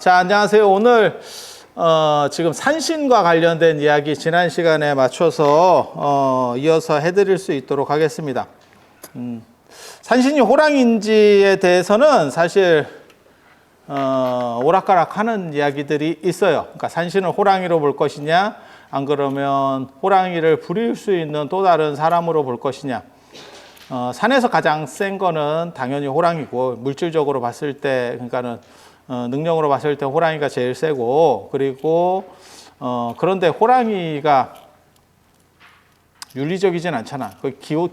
자, 안녕하세요. 오늘 지금 산신과 관련된 이야기 지난 시간에 맞춰서 이어서 해드릴 수 있도록 하겠습니다. 산신이 호랑이인지에 대해서는 사실 오락가락하는 이야기들이 있어요. 그러니까 산신을 호랑이로 볼 것이냐, 안 그러면 호랑이를 부릴 수 있는 또 다른 사람으로 볼 것이냐. 산에서 가장 센 거는 당연히 호랑이고, 물질적으로 봤을 때, 그러니까는 능력으로 봤을 때 호랑이가 제일 세고, 그리고 그런데 호랑이가 윤리적이진 않잖아.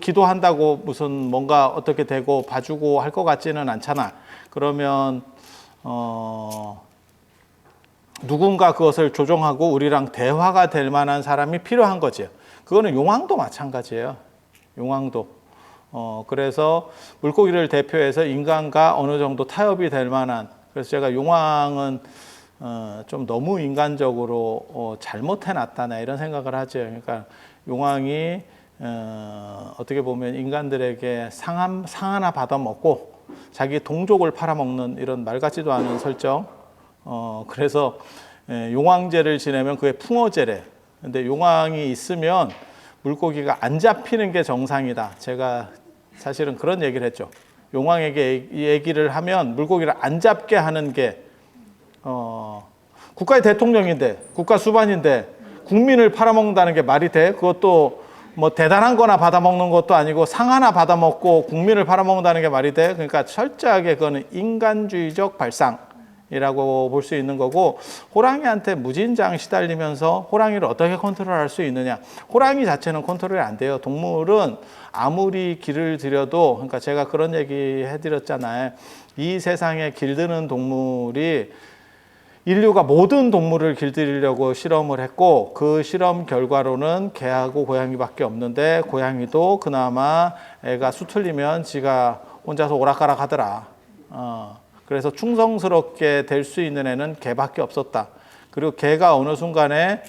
기도한다고 무슨 뭔가 어떻게 되고 봐주고 할 것 같지는 않잖아. 그러면 누군가 그것을 조종하고 우리랑 대화가 될 만한 사람이 필요한 거지. 그거는 용왕도 마찬가지예요. 용왕도. 그래서 물고기를 대표해서 인간과 어느 정도 타협이 될 만한, 그래서 제가 용왕은 좀 너무 인간적으로 잘못해놨다나 이런 생각을 하죠. 그러니까 용왕이 어떻게 보면 인간들에게 상 하나 받아먹고 자기 동족을 팔아먹는 이런 말 같지도 않은 설정. 그래서 용왕제를 지내면 그게 풍어제래. 근데 용왕이 있으면 물고기가 안 잡히는 게 정상이다. 제가 사실은 그런 얘기를 했죠. 용왕에게 얘기를 하면 물고기를 안 잡게 하는 게 국가의 대통령인데, 국가 수반인데 국민을 팔아먹는다는 게 말이 돼? 그것도 뭐 대단한 거나 받아먹는 것도 아니고 상 하나 받아먹고 국민을 팔아먹는다는 게 말이 돼? 그러니까 철저하게 그거는 인간주의적 발상이라고 볼 수 있는 거고, 호랑이한테 무진장 시달리면서 호랑이를 어떻게 컨트롤할 수 있느냐. 호랑이 자체는 컨트롤이 안 돼요. 동물은 아무리 길을 들여도, 그러니까 제가 그런 얘기 해드렸잖아요. 이 세상에 길드는 동물이 인류가 모든 동물을 길들이려고 실험을 했고, 그 실험 결과로는 개하고 고양이밖에 없는데, 고양이도 그나마 애가 수틀리면 지가 혼자서 오락가락 하더라. 그래서 충성스럽게 될 수 있는 애는 개밖에 없었다. 그리고 개가 어느 순간에,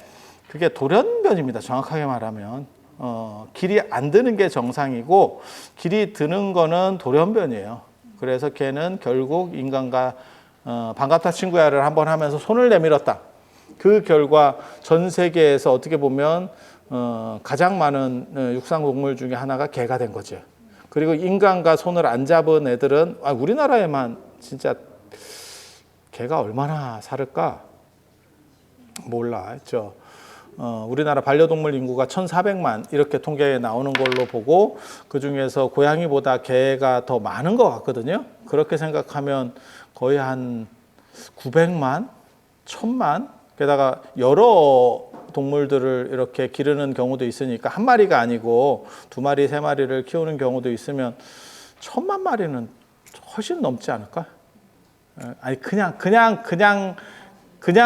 그게 돌연변입니다. 정확하게 말하면. 길이 안 드는 게 정상이고, 길이 드는 거는 돌연변이에요. 그래서 개는 결국 인간과 반갑다 친구야를 한번 하면서 손을 내밀었다. 그 결과 전 세계에서 어떻게 보면 가장 많은 육상동물 중에 하나가 개가 된 거죠. 그리고 인간과 손을 안 잡은 애들은, 우리나라에만 진짜 개가 얼마나 살을까? 몰라. 우리나라 반려동물 인구가 1,400만 이렇게 통계에 나오는 걸로 보고, 그 중에서 고양이보다 개가 더 많은 것 같거든요. 그렇게 생각하면 거의 한 900만, 1,000만, 게다가 여러 동물들을 이렇게 기르는 경우도 있으니까 한 마리가 아니고 2마리, 3마리를 키우는 경우도 있으면 1,000만 마리는 훨씬 넘지 않을까? 아니 그냥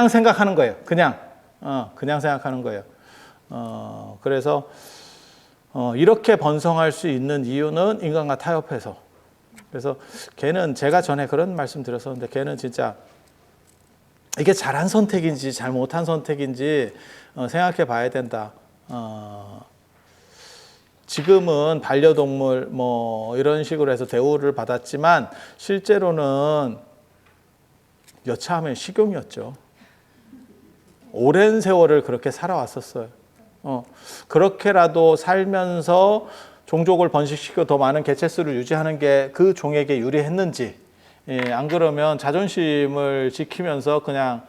생각하는 거예요. 그냥 생각하는 거예요. 그래서 이렇게 번성할 수 있는 이유는 인간과 타협해서. 그래서 걔는, 제가 전에 그런 말씀 드렸었는데, 걔는 진짜 이게 잘한 선택인지 잘못한 선택인지 생각해 봐야 된다. 지금은 반려동물 뭐 이런 식으로 해서 대우를 받았지만, 실제로는 여차하면 식용이었죠. 오랜 세월을 그렇게 살아왔었어요. 그렇게라도 살면서 종족을 번식시키고 더 많은 개체수를 유지하는 게 그 종에게 유리했는지, 안 그러면 자존심을 지키면서 그냥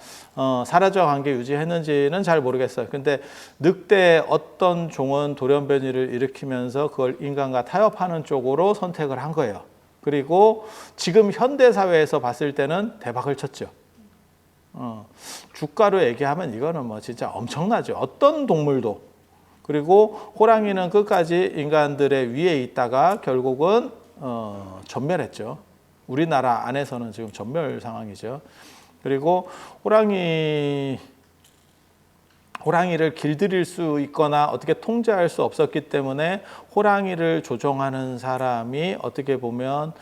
사라져간 게 유지했는지는 잘 모르겠어요. 근데 늑대 어떤 종은 돌연변이를 일으키면서 그걸 인간과 타협하는 쪽으로 선택을 한 거예요. 그리고 지금 현대 사회에서 봤을 때는 대박을 쳤죠. 주가로 얘기하면 이거는 뭐 진짜 엄청나죠. 어떤 동물도. 그리고 호랑이는 끝까지 인간들의 위에 있다가 결국은 전멸했죠. 우리나라 안에서는 지금 전멸 상황이죠. 그리고 호랑이를 길들일 수 있거나 어떻게 통제할 수 없었기 때문에 호랑이를 조종하는 사람이 어떻게 보면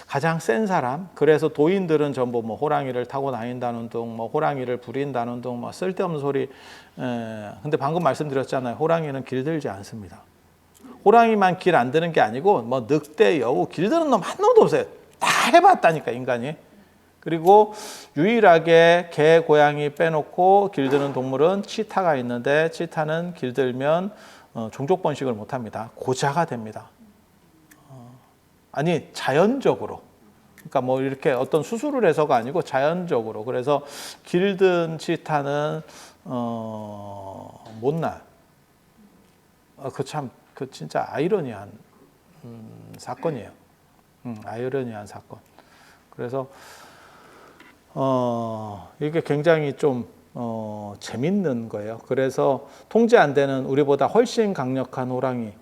가장 센 사람. 그래서 도인들은 전부 뭐 호랑이를 타고 다닌다는 둥, 뭐 호랑이를 부린다는 둥, 뭐 쓸데없는 소리. 근데 방금 말씀드렸잖아요. 호랑이는 길들지 않습니다. 호랑이만 길 안 드는 게 아니고, 뭐 늑대, 여우, 길드는 놈 한 놈도 없어요. 다 해봤다니까, 인간이. 그리고 유일하게 개, 고양이 빼놓고 길드는 동물은 치타가 있는데 치타는 길들면 종족 번식을 못합니다. 고자가 됩니다. 아니 자연적으로. 그러니까 뭐 이렇게 어떤 수술을 해서가 아니고 자연적으로. 그래서 길든 치타는 못 나. 그 진짜 아이러니한 사건이에요. 아이러니한 사건. 그래서 이게 굉장히 좀 재밌는 거예요. 그래서 통제 안 되는 우리보다 훨씬 강력한 호랑이,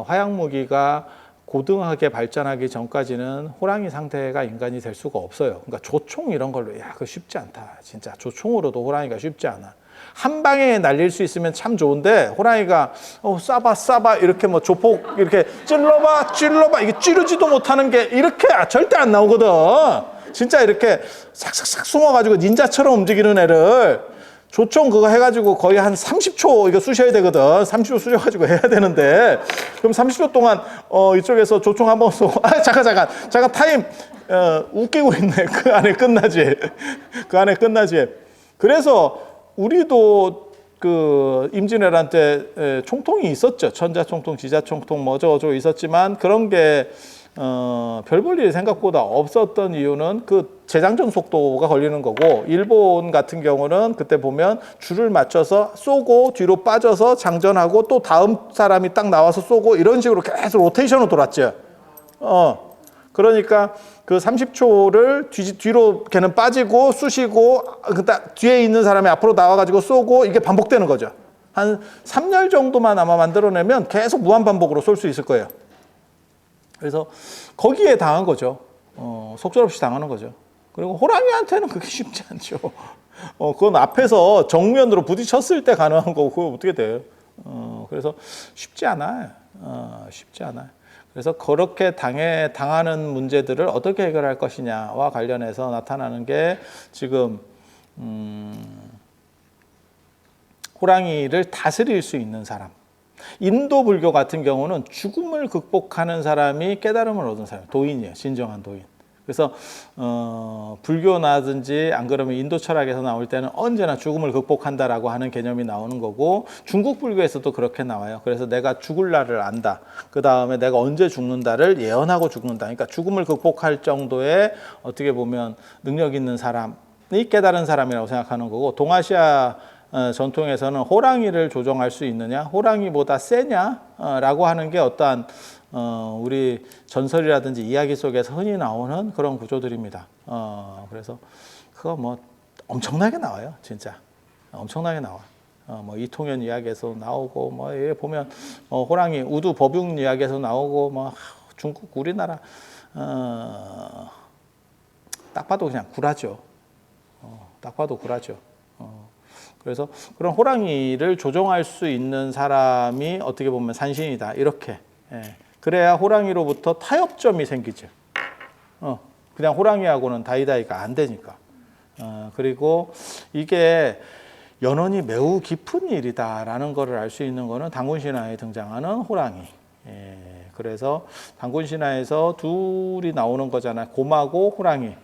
화약 무기가 고등하게 발전하기 전까지는 호랑이 상태가 인간이 될 수가 없어요. 그러니까 조총 이런 걸로 그거 쉽지 않다. 진짜 조총으로도 호랑이가 쉽지 않아. 한 방에 날릴 수 있으면 참 좋은데 호랑이가 쏴봐 이렇게 뭐 조폭 이렇게 찔러봐 이게 찌르지도 못하는 게 이렇게 절대 안 나오거든. 진짜 이렇게 싹싹싹 숨어가지고 닌자처럼 움직이는 애를 조총 그거 해가지고 거의 한 30초 이거 쑤셔야 되거든. 30초 쑤셔가지고 해야 되는데 그럼 30초 동안 이쪽에서 조총 한번 쏘고 잠깐 타임 웃기고 있네. 그 안에 끝나지. 그래서 우리도 그 임진왜란 때 총통이 있었죠. 천자총통, 지자총통 뭐 어쩌고 있었지만 그런 게 별 볼 일이 생각보다 없었던 이유는 그 재장전 속도가 걸리는 거고 일본 같은 경우는 그때 보면 줄을 맞춰서 쏘고 뒤로 빠져서 장전하고 또 다음 사람이 딱 나와서 쏘고 이런 식으로 계속 로테이션으로 돌았죠. 그러니까 그 30초를 뒤로 걔는 빠지고 쑤시고 뒤에 있는 사람이 앞으로 나와가지고 쏘고 이게 반복되는 거죠. 한 3열 정도만 아마 만들어내면 계속 무한반복으로 쏠 수 있을 거예요. 그래서 거기에 당한 거죠. 속절없이 당하는 거죠. 그리고 호랑이한테는 그게 쉽지 않죠. 그건 앞에서 정면으로 부딪혔을 때 가능한 거고 그거 어떻게 돼요? 그래서 쉽지 않아요. 쉽지 않아요. 그래서 그렇게 당하는 문제들을 어떻게 해결할 것이냐와 관련해서 나타나는 게 지금 호랑이를 다스릴 수 있는 사람. 인도 불교 같은 경우는 죽음을 극복하는 사람이 깨달음을 얻은 사람, 도인이에요. 진정한 도인. 그래서 불교나든지 안 그러면 인도 철학에서 나올 때는 언제나 죽음을 극복한다라고 하는 개념이 나오는 거고 중국 불교에서도 그렇게 나와요. 그래서 내가 죽을 날을 안다. 그 다음에 내가 언제 죽는다를 예언하고 죽는다. 그러니까 죽음을 극복할 정도의 어떻게 보면 능력 있는 사람이 깨달은 사람이라고 생각하는 거고 동아시아 전통에서는 호랑이를 조종할 수 있느냐, 호랑이보다 세냐? 라고 하는 게 어떠한 우리 전설이라든지 이야기 속에서 흔히 나오는 그런 구조들입니다. 그래서 그거 뭐 엄청나게 나와요, 진짜. 엄청나게 나와. 뭐 이통현 이야기에서 나오고, 뭐 보면 호랑이 우두 법용 이야기에서 나오고, 뭐 중국 우리나라 딱 봐도 그냥 구라죠. 딱 봐도 구라죠. 그래서 그런 호랑이를 조종할 수 있는 사람이 어떻게 보면 산신이다. 이렇게. 그래야 호랑이로부터 타협점이 생기죠. 그냥 호랑이하고는 다이다이가 안 되니까. 그리고 이게 연원이 매우 깊은 일이다라는 것을 알 수 있는 거는 단군 신화에 등장하는 호랑이. 그래서 단군 신화에서 둘이 나오는 거잖아요. 곰하고 호랑이.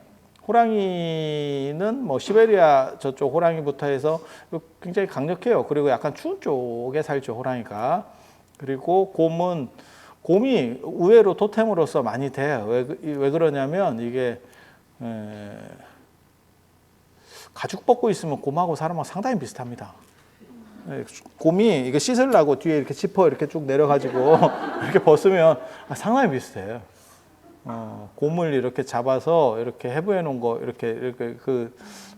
호랑이는 뭐 시베리아 저쪽 호랑이부터 해서 굉장히 강력해요. 그리고 약간 추운 쪽에 살죠, 호랑이가. 그리고 곰이 의외로 토템으로서 많이 돼요. 왜 그러냐면 이게 가죽 벗고 있으면 곰하고 사람하고 상당히 비슷합니다. 곰이 이거 씻으려고 뒤에 이렇게 지퍼 이렇게 쭉 내려가지고 이렇게 벗으면 상당히 비슷해요. 곰을 이렇게 잡아서 이렇게 해부해 놓은 거 이렇게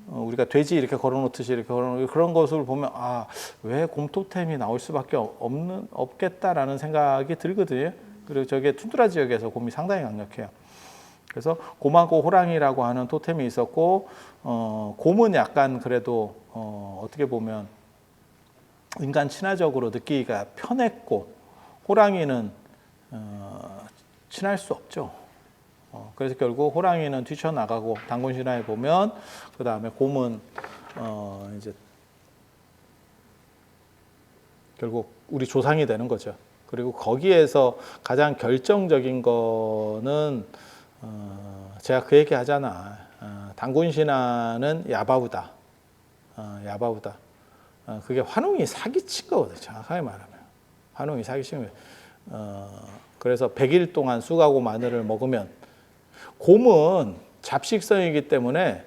우리가 돼지 이렇게 걸어놓듯이 이렇게 걸어놓은 그런 것을 보면 왜 곰 토템이 나올 수밖에 없겠다라는 생각이 들거든요. 그리고 저게 툰드라 지역에서 곰이 상당히 강력해요. 그래서 곰하고 호랑이라고 하는 토템이 있었고 곰은 약간 그래도 어떻게 보면 인간 친화적으로 느끼기가 편했고 호랑이는 친할 수 없죠. 그래서 결국 호랑이는 뛰쳐나가고 단군 신화에 보면 그 다음에 곰은 이제 결국 우리 조상이 되는 거죠. 그리고 거기에서 가장 결정적인 거는 제가 그 얘기 하잖아. 단군 신화는 야바우다. 야바우다. 그게 환웅이 사기친 거거든요. 정확하게 말하면. 환웅이 사기친 거예요. 그래서 100일 동안 쑥하고 마늘을 먹으면, 곰은 잡식성이기 때문에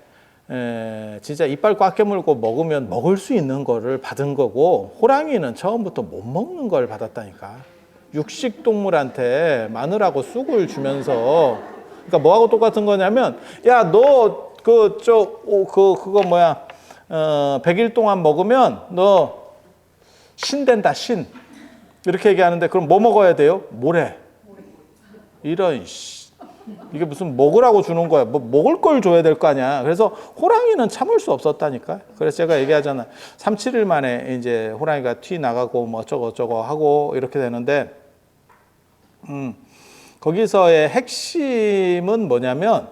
진짜 이빨 꽉 깨물고 먹으면 먹을 수 있는 거를 받은 거고, 호랑이는 처음부터 못 먹는 걸 받았다니까. 육식 동물한테 마늘하고 쑥을 주면서, 그러니까 뭐하고 똑같은 거냐면, 야, 너 그거 뭐야, 100일 동안 먹으면 너 신 된다, 신. 이렇게 얘기하는데, 그럼 뭐 먹어야 돼요? 모래. 이런 이게 무슨 먹으라고 주는 거야. 뭐 먹을 걸 줘야 될 거 아니야. 그래서 호랑이는 참을 수 없었다니까. 그래서 제가 얘기하잖아. 3, 7일 만에 이제 호랑이가 튀 나가고 뭐 어쩌고 하고 이렇게 되는데, 거기서의 핵심은 뭐냐면,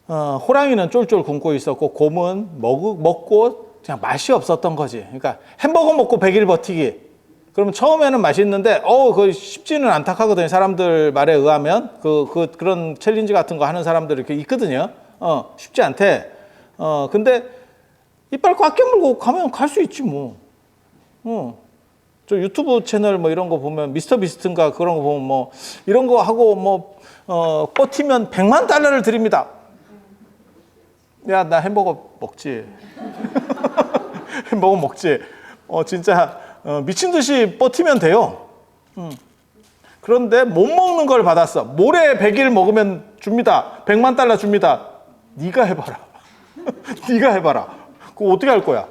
호랑이는 쫄쫄 굶고 있었고, 곰은 먹고 그냥 맛이 없었던 거지. 그러니까 햄버거 먹고 100일 버티기. 그러면 처음에는 맛있는데, 그거 쉽지는 않다 하거든요. 사람들 말에 의하면. 그런 챌린지 같은 거 하는 사람들 이렇게 있거든요. 쉽지 않대. 근데 이빨 꽉 깨물고 가면 갈 수 있지, 뭐. 저 유튜브 채널 뭐 이런 거 보면, 미스터 비스트인가 그런 거 보면 뭐, 이런 거 하고 뭐, 버티면 $100만 드립니다. 야, 나 햄버거 먹지. 햄버거 먹지. 진짜. 미친 듯이 버티면 돼요. 그런데 못 먹는 걸 받았어. 모레 100일 먹으면 줍니다. $100만 줍니다. 네가 해봐라. 네가 해봐라. 그거 어떻게 할 거야?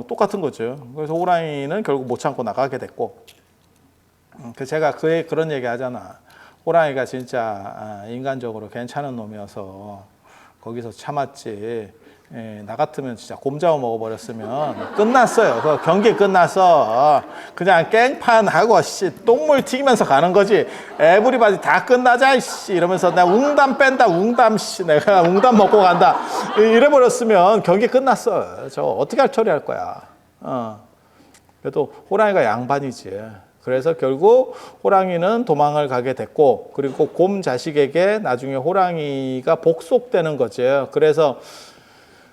똑같은 거죠. 그래서 호랑이는 결국 못 참고 나가게 됐고. 제가 그런 얘기 하잖아. 호랑이가 진짜 인간적으로 괜찮은 놈이어서 거기서 참았지. 나 같으면 진짜 곰 잡아 먹어버렸으면 끝났어요. 그 경기 끝났어. 그냥 깽판하고 똥물 튀기면서 가는 거지. 에브리바디 다 끝나자 이러면서 내가 웅담 뺀다. 내가 웅담 먹고 간다. 이래버렸으면 경기 끝났어. 저 어떻게 처리할 거야. 그래도 호랑이가 양반이지. 그래서 결국 호랑이는 도망을 가게 됐고, 그리고 곰 자식에게 나중에 호랑이가 복속되는 거죠. 그래서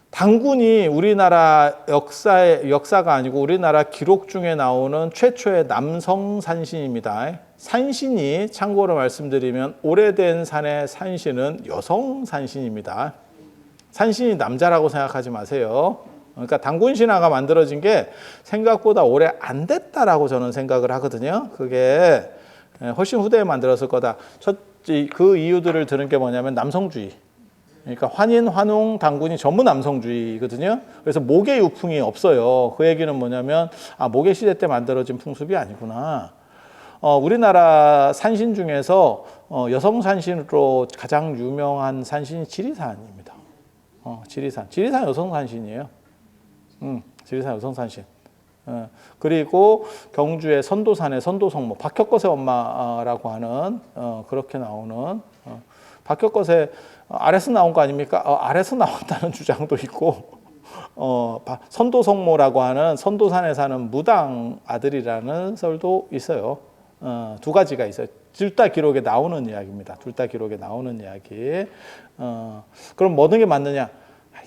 단군이 우리나라 역사가 아니고 우리나라 기록 중에 나오는 최초의 남성 산신입니다. 산신이 참고로 말씀드리면, 오래된 산의 산신은 여성 산신입니다. 산신이 남자라고 생각하지 마세요. 그러니까 단군 신화가 만들어진 게 생각보다 오래 안 됐다라고 저는 생각을 하거든요. 그게 훨씬 후대에 만들었을 거다. 그 이유들을 들은 게 뭐냐면 남성주의. 그러니까 환인, 환웅, 단군이 전부 남성주의거든요. 그래서 모계 유풍이 없어요. 그 얘기는 뭐냐면, 모계 시대 때 만들어진 풍습이 아니구나. 우리나라 산신 중에서 여성 산신으로 가장 유명한 산신이 지리산입니다. 지리산 여성 산신이에요. 지리산 여성 산신. 그리고 경주의 선도산의 선도성모, 박혁거세 엄마라고 하는 그렇게 나오는 박혁거세 아래서 나온 거 아닙니까? 아래서 나왔다는 주장도 있고, 선도성모라고 하는 선도산에 사는 무당 아들이라는 설도 있어요. 두 가지가 있어요. 둘 다 기록에 나오는 이야기입니다. 둘 다 기록에 나오는 이야기. 그럼 모든 게 맞느냐?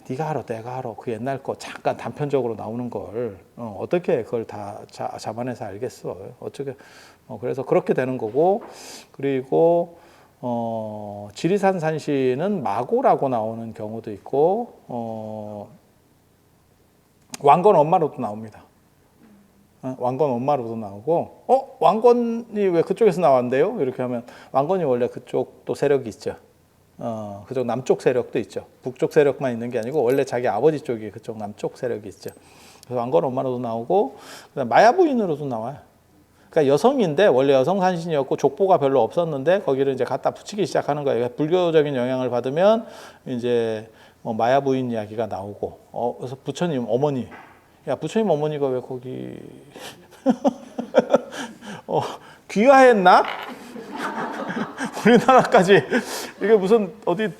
네가 알아, 내가 알아. 그 옛날 거 잠깐 단편적으로 나오는 걸 어떻게 그걸 다 잡아내서 알겠어? 어떻게? 그래서 그렇게 되는 거고, 그리고 지리산 산신은 마고라고 나오는 경우도 있고, 왕건 엄마로도 나옵니다. 왕건 엄마로도 나오고, 왕건이 왜 그쪽에서 나왔는데요? 이렇게 하면, 왕건이 원래 그쪽 또 세력이 있죠. 그쪽 남쪽 세력도 있죠. 북쪽 세력만 있는 게 아니고, 원래 자기 아버지 쪽이 그쪽 남쪽 세력이 있죠. 그래서 왕건 엄마로도 나오고, 그다음 마야 부인으로도 나와요. 그러니까 여성인데, 원래 여성 산신이었고 족보가 별로 없었는데 거기를 이제 갖다 붙이기 시작하는 거예요. 불교적인 영향을 받으면 이제 마야 부인 이야기가 나오고, 그래서 부처님 어머니, 야, 부처님 어머니가 왜 거기 귀화했나? 우리나라까지 이게 무슨 어디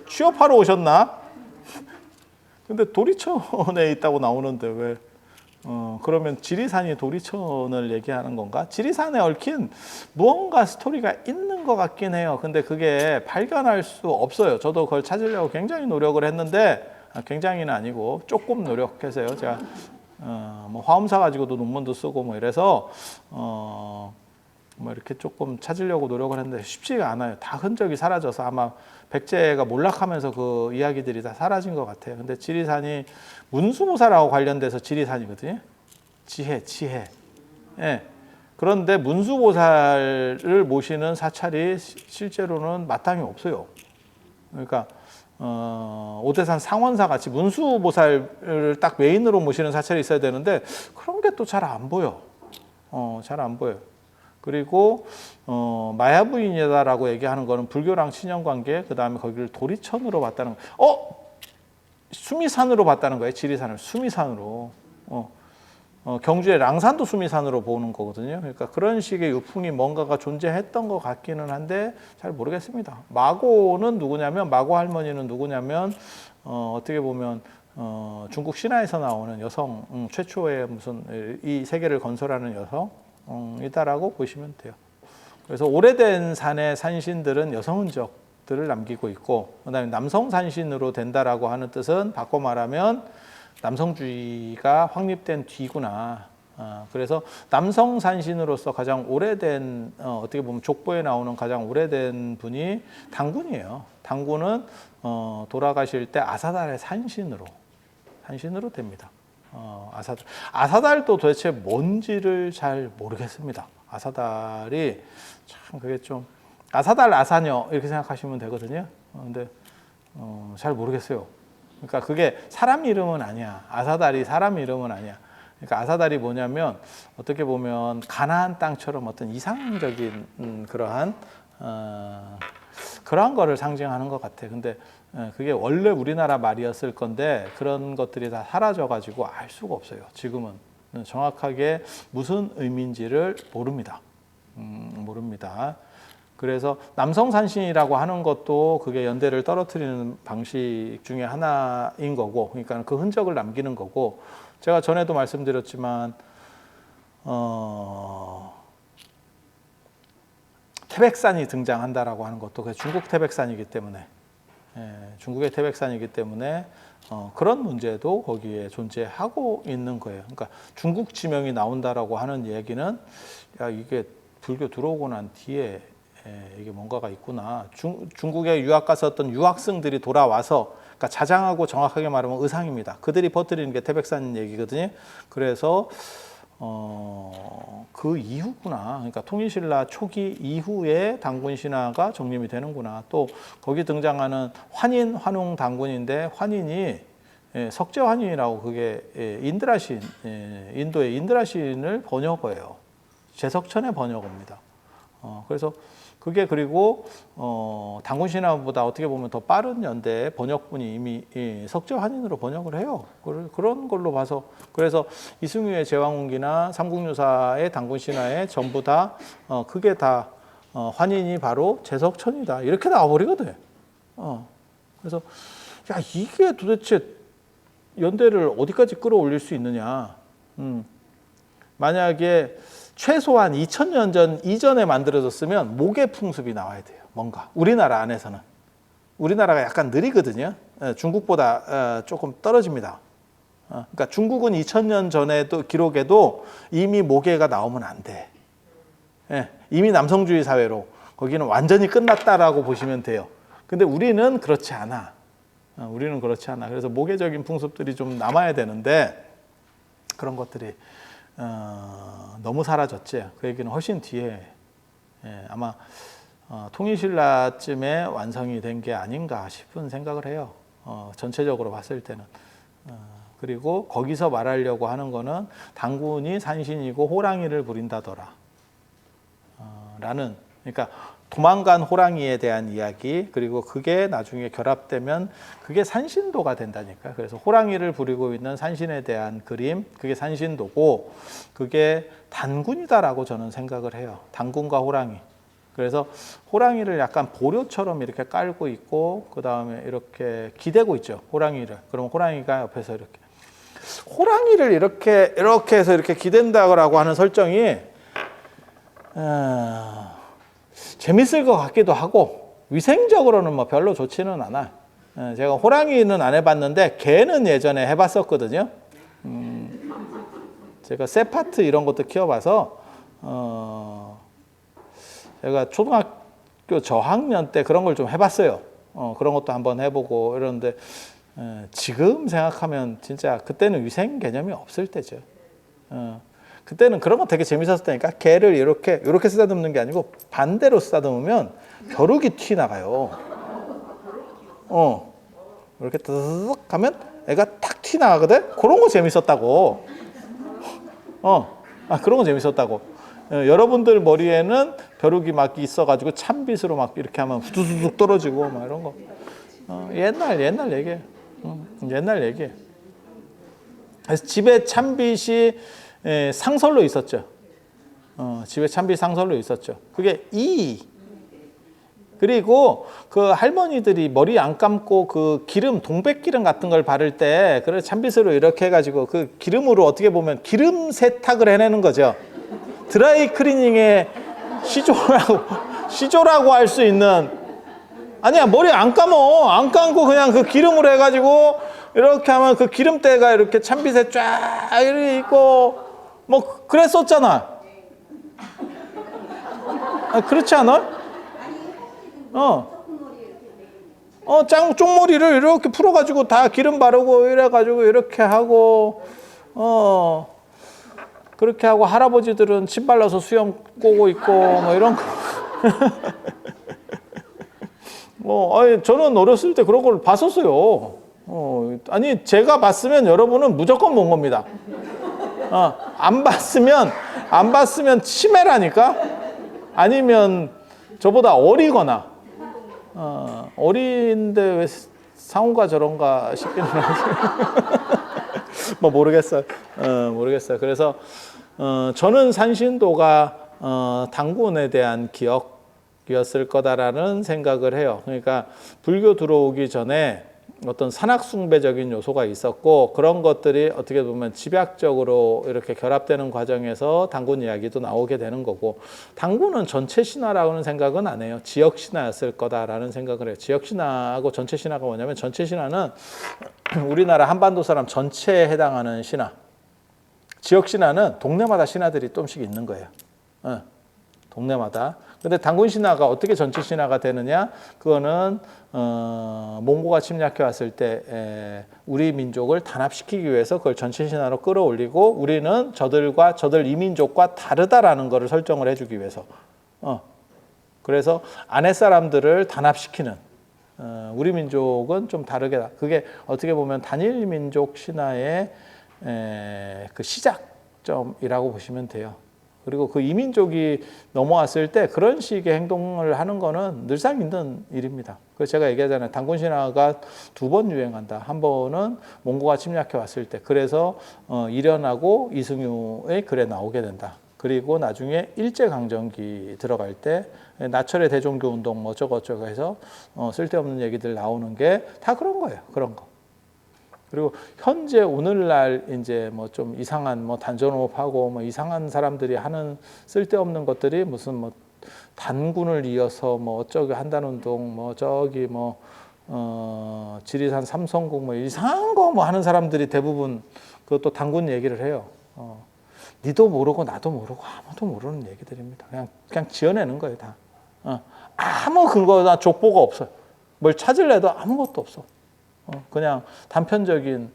취업하러 오셨나? 근데 도리천에 있다고 나오는데 왜 그러면 지리산이 도리천을 얘기하는 건가? 지리산에 얽힌 무언가 스토리가 있는 것 같긴 해요. 근데 그게 발견할 수 없어요. 저도 그걸 찾으려고 굉장히 노력을 했는데, 굉장히는 아니고 조금 노력해서요. 제가 뭐 화엄사 가지고도 논문도 쓰고 뭐 이래서 뭐 이렇게 조금 찾으려고 노력을 했는데 쉽지가 않아요. 다 흔적이 사라져서 아마 백제가 몰락하면서 그 이야기들이 다 사라진 것 같아요. 근데 지리산이 문수보살하고 관련돼서 지리산이거든요. 지혜. 예. 그런데 문수보살을 모시는 사찰이 실제로는 마땅히 없어요. 그러니까 오대산 상원사 같이 문수보살을 딱 메인으로 모시는 사찰이 있어야 되는데 그런 게 또 잘 안 보여. 잘 안 보여요. 그리고 마야부인이다라고 얘기하는 거는 불교랑 친연관계, 그 다음에 거기를 도리천으로 봤다는 거. 수미산으로 봤다는 거예요. 지리산을 수미산으로. 경주의 랑산도 수미산으로 보는 거거든요. 그러니까 그런 식의 유풍이 뭔가가 존재했던 것 같기는 한데 잘 모르겠습니다. 마고는 누구냐면, 마고 할머니는 누구냐면 어떻게 보면 중국 신화에서 나오는 여성, 최초의 무슨 이 세계를 건설하는 여성이다라고 보시면 돼요. 그래서 오래된 산의 산신들은 여성 흔적들을 남기고 있고, 그다음에 남성 산신으로 된다라고 하는 뜻은 바꿔 말하면 남성주의가 확립된 뒤구나. 그래서 남성 산신으로서 가장 오래된, 어떻게 보면 족보에 나오는 가장 오래된 분이 당군이에요. 당군은 돌아가실 때 아사달의 산신으로 됩니다. 아사달도 도대체 뭔지를 잘 모르겠습니다. 아사달이 참 그게 좀 아사달 아사녀 이렇게 생각하시면 되거든요. 근데 잘 모르겠어요. 그러니까 그게 사람 이름은 아니야. 아사달이 사람 이름은 아니야. 그러니까 아사달이 뭐냐면 어떻게 보면 가나안 땅처럼 어떤 이상적인 그러한 거를 상징하는 것 같아. 근데 그게 원래 우리나라 말이었을 건데 그런 것들이 다 사라져가지고 알 수가 없어요. 지금은 정확하게 무슨 의미인지를 모릅니다. 모릅니다. 그래서 남성산신이라고 하는 것도 그게 연대를 떨어뜨리는 방식 중에 하나인 거고, 그러니까 그 흔적을 남기는 거고, 제가 전에도 말씀드렸지만 태백산이 등장한다라고 하는 것도 그 중국 태백산이기 때문에, 중국의 태백산이기 때문에 그런 문제도 거기에 존재하고 있는 거예요. 그러니까 중국 지명이 나온다라고 하는 얘기는 야 이게 불교 들어오고 난 뒤에 이게 뭔가가 있구나. 중국에 유학 갔었던 유학생들이 돌아와서, 그러니까 자장하고 정확하게 말하면 의상입니다. 그들이 퍼뜨리는 게 태백산 얘기거든요. 그래서 그 이후구나. 그러니까 통일신라 초기 이후에 당군 신화가 정립이 되는구나. 또 거기 등장하는 환인, 환웅 당군인데 환인이 석재환인이라고 그게 인드라신, 인도의 인드라신을 번역어예요. 제석천의 번역어입니다. 그래서 그게 그리고 당군 신화보다 어떻게 보면 더 빠른 연대의 번역분이 이미 석재환인으로 번역을 해요. 그런 걸로 봐서 그래서 이승유의 제왕운기나 삼국유사의 당군 신화에 전부 다 그게 다 환인이 바로 제석천이다 이렇게 나와버리거든. 그래서 야 이게 도대체 연대를 어디까지 끌어올릴 수 있느냐? 만약에 최소한 2000년 전 이전에 만들어졌으면 목의 풍습이 나와야 돼요. 뭔가 우리나라 안에서는 우리나라가 약간 느리거든요. 중국보다 조금 떨어집니다. 그러니까 중국은 2000년 전에도 기록에도 이미 모계가 나오면 안 돼. 이미 남성주의 사회로 거기는 완전히 끝났다라고 보시면 돼요. 근데 우리는 그렇지 않아. 우리는 그렇지 않아. 그래서 모계적인 풍습들이 좀 남아야 되는데 그런 것들이 너무 사라졌지. 그 얘기는 훨씬 뒤에 아마 통일신라쯤에 완성이 된 게 아닌가 싶은 생각을 해요. 전체적으로 봤을 때는. 그리고 거기서 말하려고 하는 거는 당군이 산신이고 호랑이를 부린다더라. 라는, 그러니까 도망간 호랑이에 대한 이야기, 그리고 그게 나중에 결합되면 그게 산신도가 된다니까. 그래서 호랑이를 부리고 있는 산신에 대한 그림, 그게 산신도고, 그게 단군이다라고 저는 생각을 해요. 단군과 호랑이. 그래서 호랑이를 약간 보료처럼 이렇게 깔고 있고, 그 다음에 이렇게 기대고 있죠. 호랑이를. 그럼 호랑이가 옆에서 이렇게. 호랑이를 이렇게 해서 이렇게 기댄다고 하는 설정이 재밌을 것 같기도 하고 위생적으로는 뭐 별로 좋지는 않아. 제가 호랑이는 안 해봤는데 개는 예전에 해봤었거든요. 제가 세파트 이런 것도 키워봐서 제가 초등학교 저학년 때 그런 걸 좀 해봤어요. 그런 것도 한번 해보고 이러는데 지금 생각하면 진짜 그때는 위생 개념이 없을 때죠. 그때는 그런 거 되게 재밌었다니까. 개를 이렇게 쓰다듬는 게 아니고 반대로 쓰다듬으면 벼룩이 튀나가요. 이렇게 뜨득 하면 애가 탁 튀나가거든. 그런 거 재밌었다고. 그런 거 재밌었다고. 여러분들 머리에는 벼룩이 막 있어가지고 찬빗으로 막 이렇게 하면 후두둑 떨어지고 막 이런 거. 옛날 얘기예요. 옛날 얘기예요. 그래서 집에 찬빗이 상설로 있었죠. 집에 찬빗 상설로 있었죠. 그게 그리고 그 할머니들이 머리 안 감고 그 기름, 동백기름 같은 걸 바를 때, 그래 찬빗으로 이렇게 해가지고 그 기름으로 어떻게 보면 기름 세탁을 해내는 거죠. 드라이 클리닝의 시조라고 할 수 있는, 아니야, 머리 안 감어. 안 감고 그냥 그 기름으로 해가지고 이렇게 하면 그 기름때가 이렇게 찬빗에 쫙 이렇게 있고, 뭐, 그랬었잖아. 그렇지 않아? 쪽머리를 이렇게 풀어가지고 다 기름 바르고 이래가지고 이렇게 하고, 그렇게 하고 할아버지들은 침 발라서 수염 꼬고 있고, 뭐 이런 거. 저는 어렸을 때 그런 걸 봤었어요. 아니, 제가 봤으면 여러분은 무조건 본 겁니다. 안 봤으면 치매라니까? 아니면 저보다 어리거나, 어린데 왜 상우가 저런가 싶기는 하지. 뭐 모르겠어요. 그래서 저는 산신도가 단군에 대한 기억이었을 거다라는 생각을 해요. 그러니까 불교 들어오기 전에 어떤 산악숭배적인 요소가 있었고, 그런 것들이 어떻게 보면 집약적으로 이렇게 결합되는 과정에서 단군 이야기도 나오게 되는 거고, 단군은 전체 신화라고는 생각은 안 해요. 지역 신화였을 거다라는 생각을 해요. 지역 신화하고 전체 신화가 뭐냐면, 전체 신화는 우리나라 한반도 사람 전체에 해당하는 신화, 지역 신화는 동네마다 신화들이 조금씩 있는 거예요. 동네마다. 근데 단군 신화가 어떻게 전체 신화가 되느냐? 그거는 몽고가 침략해 왔을 때 우리 민족을 단합시키기 위해서 그걸 전체 신화로 끌어올리고, 우리는 저들 이민족과 다르다라는 것을 설정을 해주기 위해서. 그래서 아내 사람들을 단합시키는, 우리 민족은 좀 다르게, 그게 어떻게 보면 단일 민족 신화의 그 시작점이라고 보시면 돼요. 그리고 그 이민족이 넘어왔을 때 그런 식의 행동을 하는 거는 늘상 있는 일입니다. 그래서 제가 얘기하잖아요. 단군 신화가 2번 유행한다. 한 번은 몽고가 침략해 왔을 때, 그래서 이련하고 이승유의 글에 나오게 된다. 그리고 나중에 일제강점기 들어갈 때 나철의 대종교 운동 뭐 어쩌고 해서 쓸데없는 얘기들 나오는 게 다 그런 거예요. 그런 거. 그리고 현재 오늘날 이제 뭐 좀 이상한 뭐 단전호흡하고 뭐 이상한 사람들이 하는 쓸데없는 것들이 무슨 뭐 단군을 이어서 뭐 어쩌고 한다는 운동, 뭐 저기 뭐 지리산 삼성국 뭐 이상한 거 뭐 하는 사람들이 대부분 그것도 단군 얘기를 해요. 니도 모르고 나도 모르고 아무도 모르는 얘기들입니다. 그냥 지어내는 거예요, 다. 아무 근거나 족보가 없어요. 뭘 찾으려도 아무것도 없어. 그냥 단편적인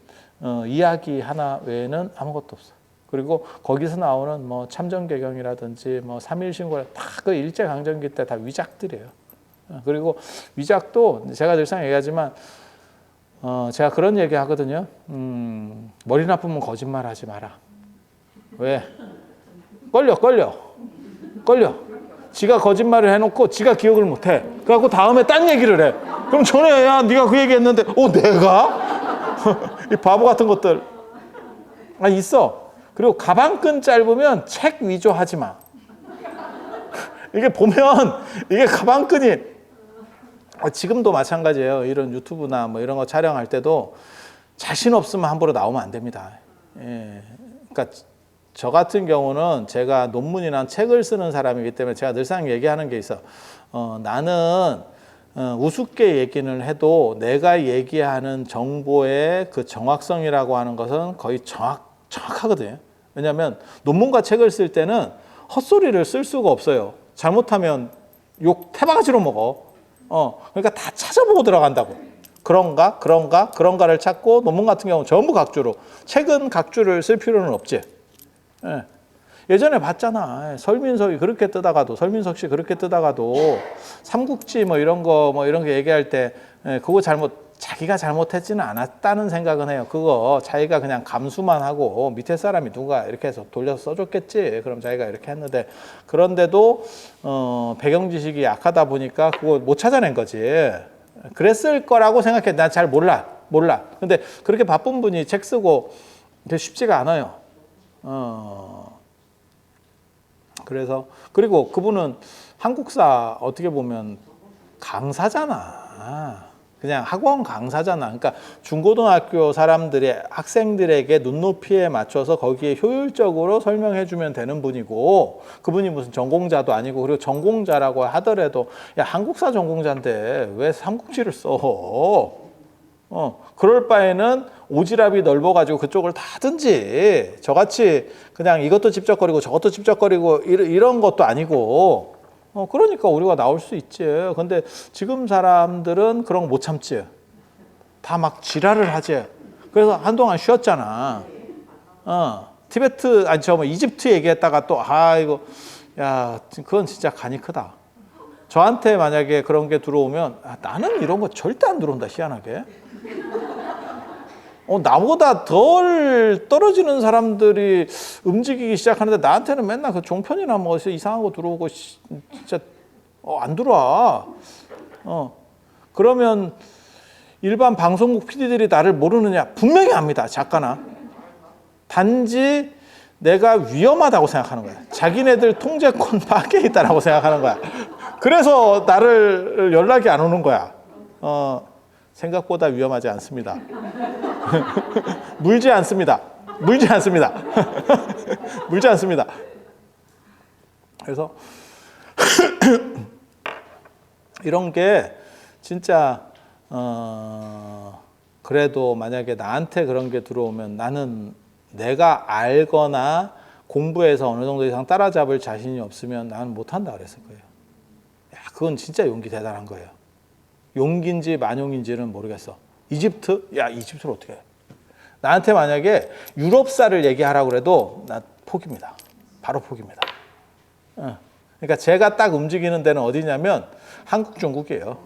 이야기 하나 외에는 아무것도 없어. 그리고 거기서 나오는 뭐 참전개경이라든지 뭐 3.1신고 다 그 일제강점기 때 다 위작들이에요. 그리고 위작도 제가 늘상 얘기하지만 제가 그런 얘기 하거든요. 머리 나쁘면 거짓말하지 마라. 왜? 걸려. 지가 거짓말을 해놓고 지가 기억을 못해. 그래갖고 다음에 딴 얘기를 해. 그럼 전에 야 네가 그 얘기했는데 내가? 이 바보 같은 것들 있어. 그리고 가방끈 짧으면 책 위조하지 마. 이게 보면 이게 가방끈이 지금도 마찬가지예요. 이런 유튜브나 뭐 이런 거 촬영할 때도 자신 없으면 함부로 나오면 안 됩니다. 예. 그러니까 저 같은 경우는 제가 논문이나 책을 쓰는 사람이기 때문에 제가 늘상 얘기하는 게 있어. 나는 우습게 얘기를 해도 내가 얘기하는 정보의 그 정확성이라고 하는 것은 거의 정확하거든요. 왜냐하면 논문과 책을 쓸 때는 헛소리를 쓸 수가 없어요. 잘못하면 욕 태바가지로 먹어. 그러니까 다 찾아보고 들어간다고. 그런가를 찾고 논문 같은 경우는 전부 각주로. 책은 각주를 쓸 필요는 없지. 예. 예전에 봤잖아. 설민석이 그렇게 뜨다가도, 설민석 씨 그렇게 뜨다가도 삼국지 뭐 이런 거 얘기할 때 그거 자기가 잘못했지는 않았다는 생각은 해요. 그거 자기가 그냥 감수만 하고 밑에 사람이 누가 이렇게 해서 돌려서 써줬겠지. 그럼 자기가 이렇게 했는데 그런데도 배경 지식이 약하다 보니까 그거 못 찾아낸 거지. 그랬을 거라고 생각해. 난 잘 몰라. 근데 그렇게 바쁜 분이 책 쓰고 쉽지가 않아요. 그래서 그리고 그분은 한국사 어떻게 보면 강사잖아. 그냥 학원 강사잖아. 그러니까 중고등학교 학생들에게 눈높이에 맞춰서 거기에 효율적으로 설명해 주면 되는 분이고, 그분이 무슨 전공자도 아니고, 그리고 전공자라고 하더라도 야, 한국사 전공자인데 왜 삼국지를 써? 그럴 바에는 오지랖이 넓어가지고 그쪽을 다 하든지, 저같이 그냥 이것도 찝쩍거리고 저것도 찝쩍거리고 이런 것도 아니고, 그러니까 우리가 나올 수 있지. 근데 지금 사람들은 그런 거 못 참지. 다 막 지랄을 하지. 그래서 한동안 쉬었잖아. 이집트 얘기했다가 또, 이거, 야, 그건 진짜 간이 크다. 저한테 만약에 그런 게 들어오면, 나는 이런 거 절대 안 들어온다, 희한하게. 나보다 덜 떨어지는 사람들이 움직이기 시작하는데 나한테는 맨날 그 종편이나 뭐 이상한 거 들어오고 진짜 안 들어와. 그러면 일반 방송국 PD들이 나를 모르느냐? 분명히 압니다. 작가나. 단지 내가 위험하다고 생각하는 거야. 자기네들 통제권 밖에 있다라고 생각하는 거야. 그래서 나를 연락이 안 오는 거야. 생각보다 위험하지 않습니다. 물지 않습니다. 물지 않습니다. 그래서 이런 게 진짜 그래도 만약에 나한테 그런 게 들어오면 나는 내가 알거나 공부해서 어느 정도 이상 따라잡을 자신이 없으면 나는 못한다 그랬을 거예요. 야, 그건 진짜 용기 대단한 거예요. 용기인지 만용인지는 모르겠어. 이집트? 야, 이집트를 어떻게 해? 나한테 만약에 유럽사를 얘기하라고 그래도 나 포기입니다. 바로 포기입니다. 그러니까 제가 딱 움직이는 데는 어디냐면 한국, 중국이에요.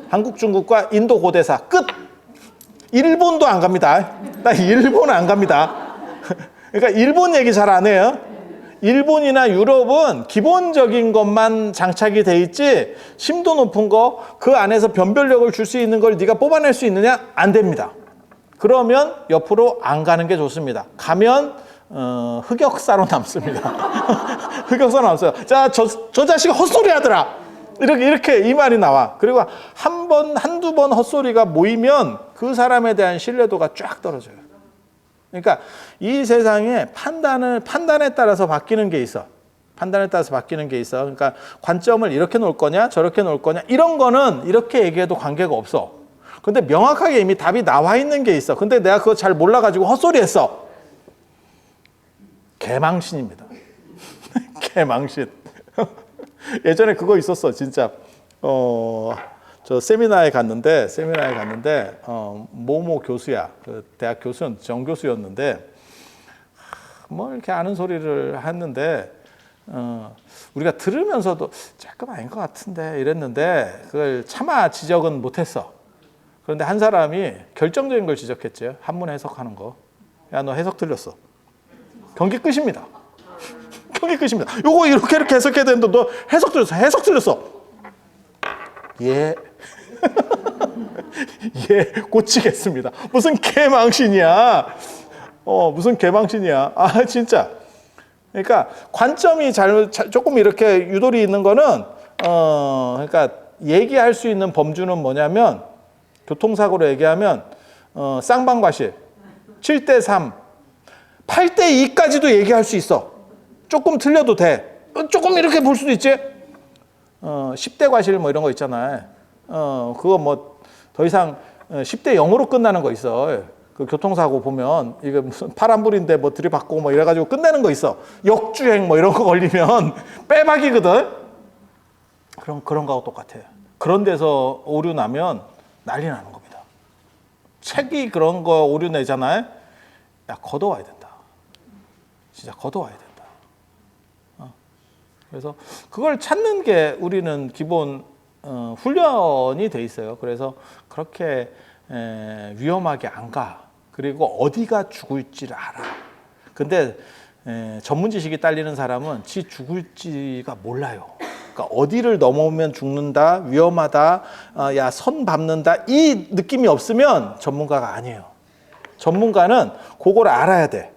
한국, 중국과 인도 고대사 끝! 일본도 안 갑니다. 나 일본 안 갑니다. 그러니까 일본 얘기 잘 안 해요. 일본이나 유럽은 기본적인 것만 장착이 돼 있지 심도 높은 거 그 안에서 변별력을 줄 수 있는 걸 네가 뽑아낼 수 있느냐? 안 됩니다. 그러면 옆으로 안 가는 게 좋습니다. 가면 흑역사로 남습니다. 흑역사로 남았어요. 자, 저 자식 헛소리 하더라. 이렇게 이 말이 나와. 그리고 한두 번 헛소리가 모이면 그 사람에 대한 신뢰도가 쫙 떨어져요. 그러니까 이 세상에 판단에 따라서 바뀌는 게 있어. 그러니까 관점을 이렇게 놓을 거냐, 저렇게 놓을 거냐, 이런 거는 이렇게 얘기해도 관계가 없어. 근데 명확하게 이미 답이 나와 있는 게 있어. 근데 내가 그거 잘 몰라가지고 헛소리 했어. 개망신입니다. 개망신. 예전에 그거 있었어, 진짜. 저 세미나에 갔는데 모모 교수야. 그 대학 정교수였는데 뭐 이렇게 아는 소리를 했는데 우리가 들으면서도 조금 아닌 것 같은데 이랬는데 그걸 차마 지적은 못했어. 그런데 한 사람이 결정적인 걸 지적했죠. 한문 해석하는 거. 야, 너 해석 틀렸어. 경기 끝입니다. 경기 끝입니다. 요거 이렇게 해석해야 되는데 너 해석 틀렸어. 예. 예, 고치겠습니다. 무슨 개망신이야. 무슨 개망신이야. 아, 진짜. 그러니까 관점이 조금 이렇게 유도리 있는 거는 그러니까 얘기할 수 있는 범주는 뭐냐면 교통사고로 얘기하면 쌍방과실 7대3, 8대2까지도 얘기할 수 있어. 조금 틀려도 돼. 조금 이렇게 볼 수도 있지. 10대 과실 뭐 이런 거 있잖아요. 그거 뭐 더 이상 10대 0으로 끝나는 거 있어. 그 교통사고 보면 이게 무슨 파란불인데 뭐 들이받고 뭐 이래가지고 끝내는 거 있어. 역주행 뭐 이런 거 걸리면 빼박이거든. 그럼 그런 거하고 똑같아요. 그런 데서 오류 나면 난리 나는 겁니다. 책이 그런 거 오류 내잖아요. 야, 걷어와야 된다. 진짜 걷어와야 된다. 그래서 그걸 찾는 게 우리는 기본 훈련이 돼 있어요. 그래서 그렇게 위험하게 안 가. 그리고 어디가 죽을지를 알아. 근데 전문 지식이 딸리는 사람은 지 죽을지가 몰라요. 그러니까 어디를 넘어오면 죽는다, 위험하다, 야, 선 밟는다 이 느낌이 없으면 전문가가 아니에요. 전문가는 그걸 알아야 돼.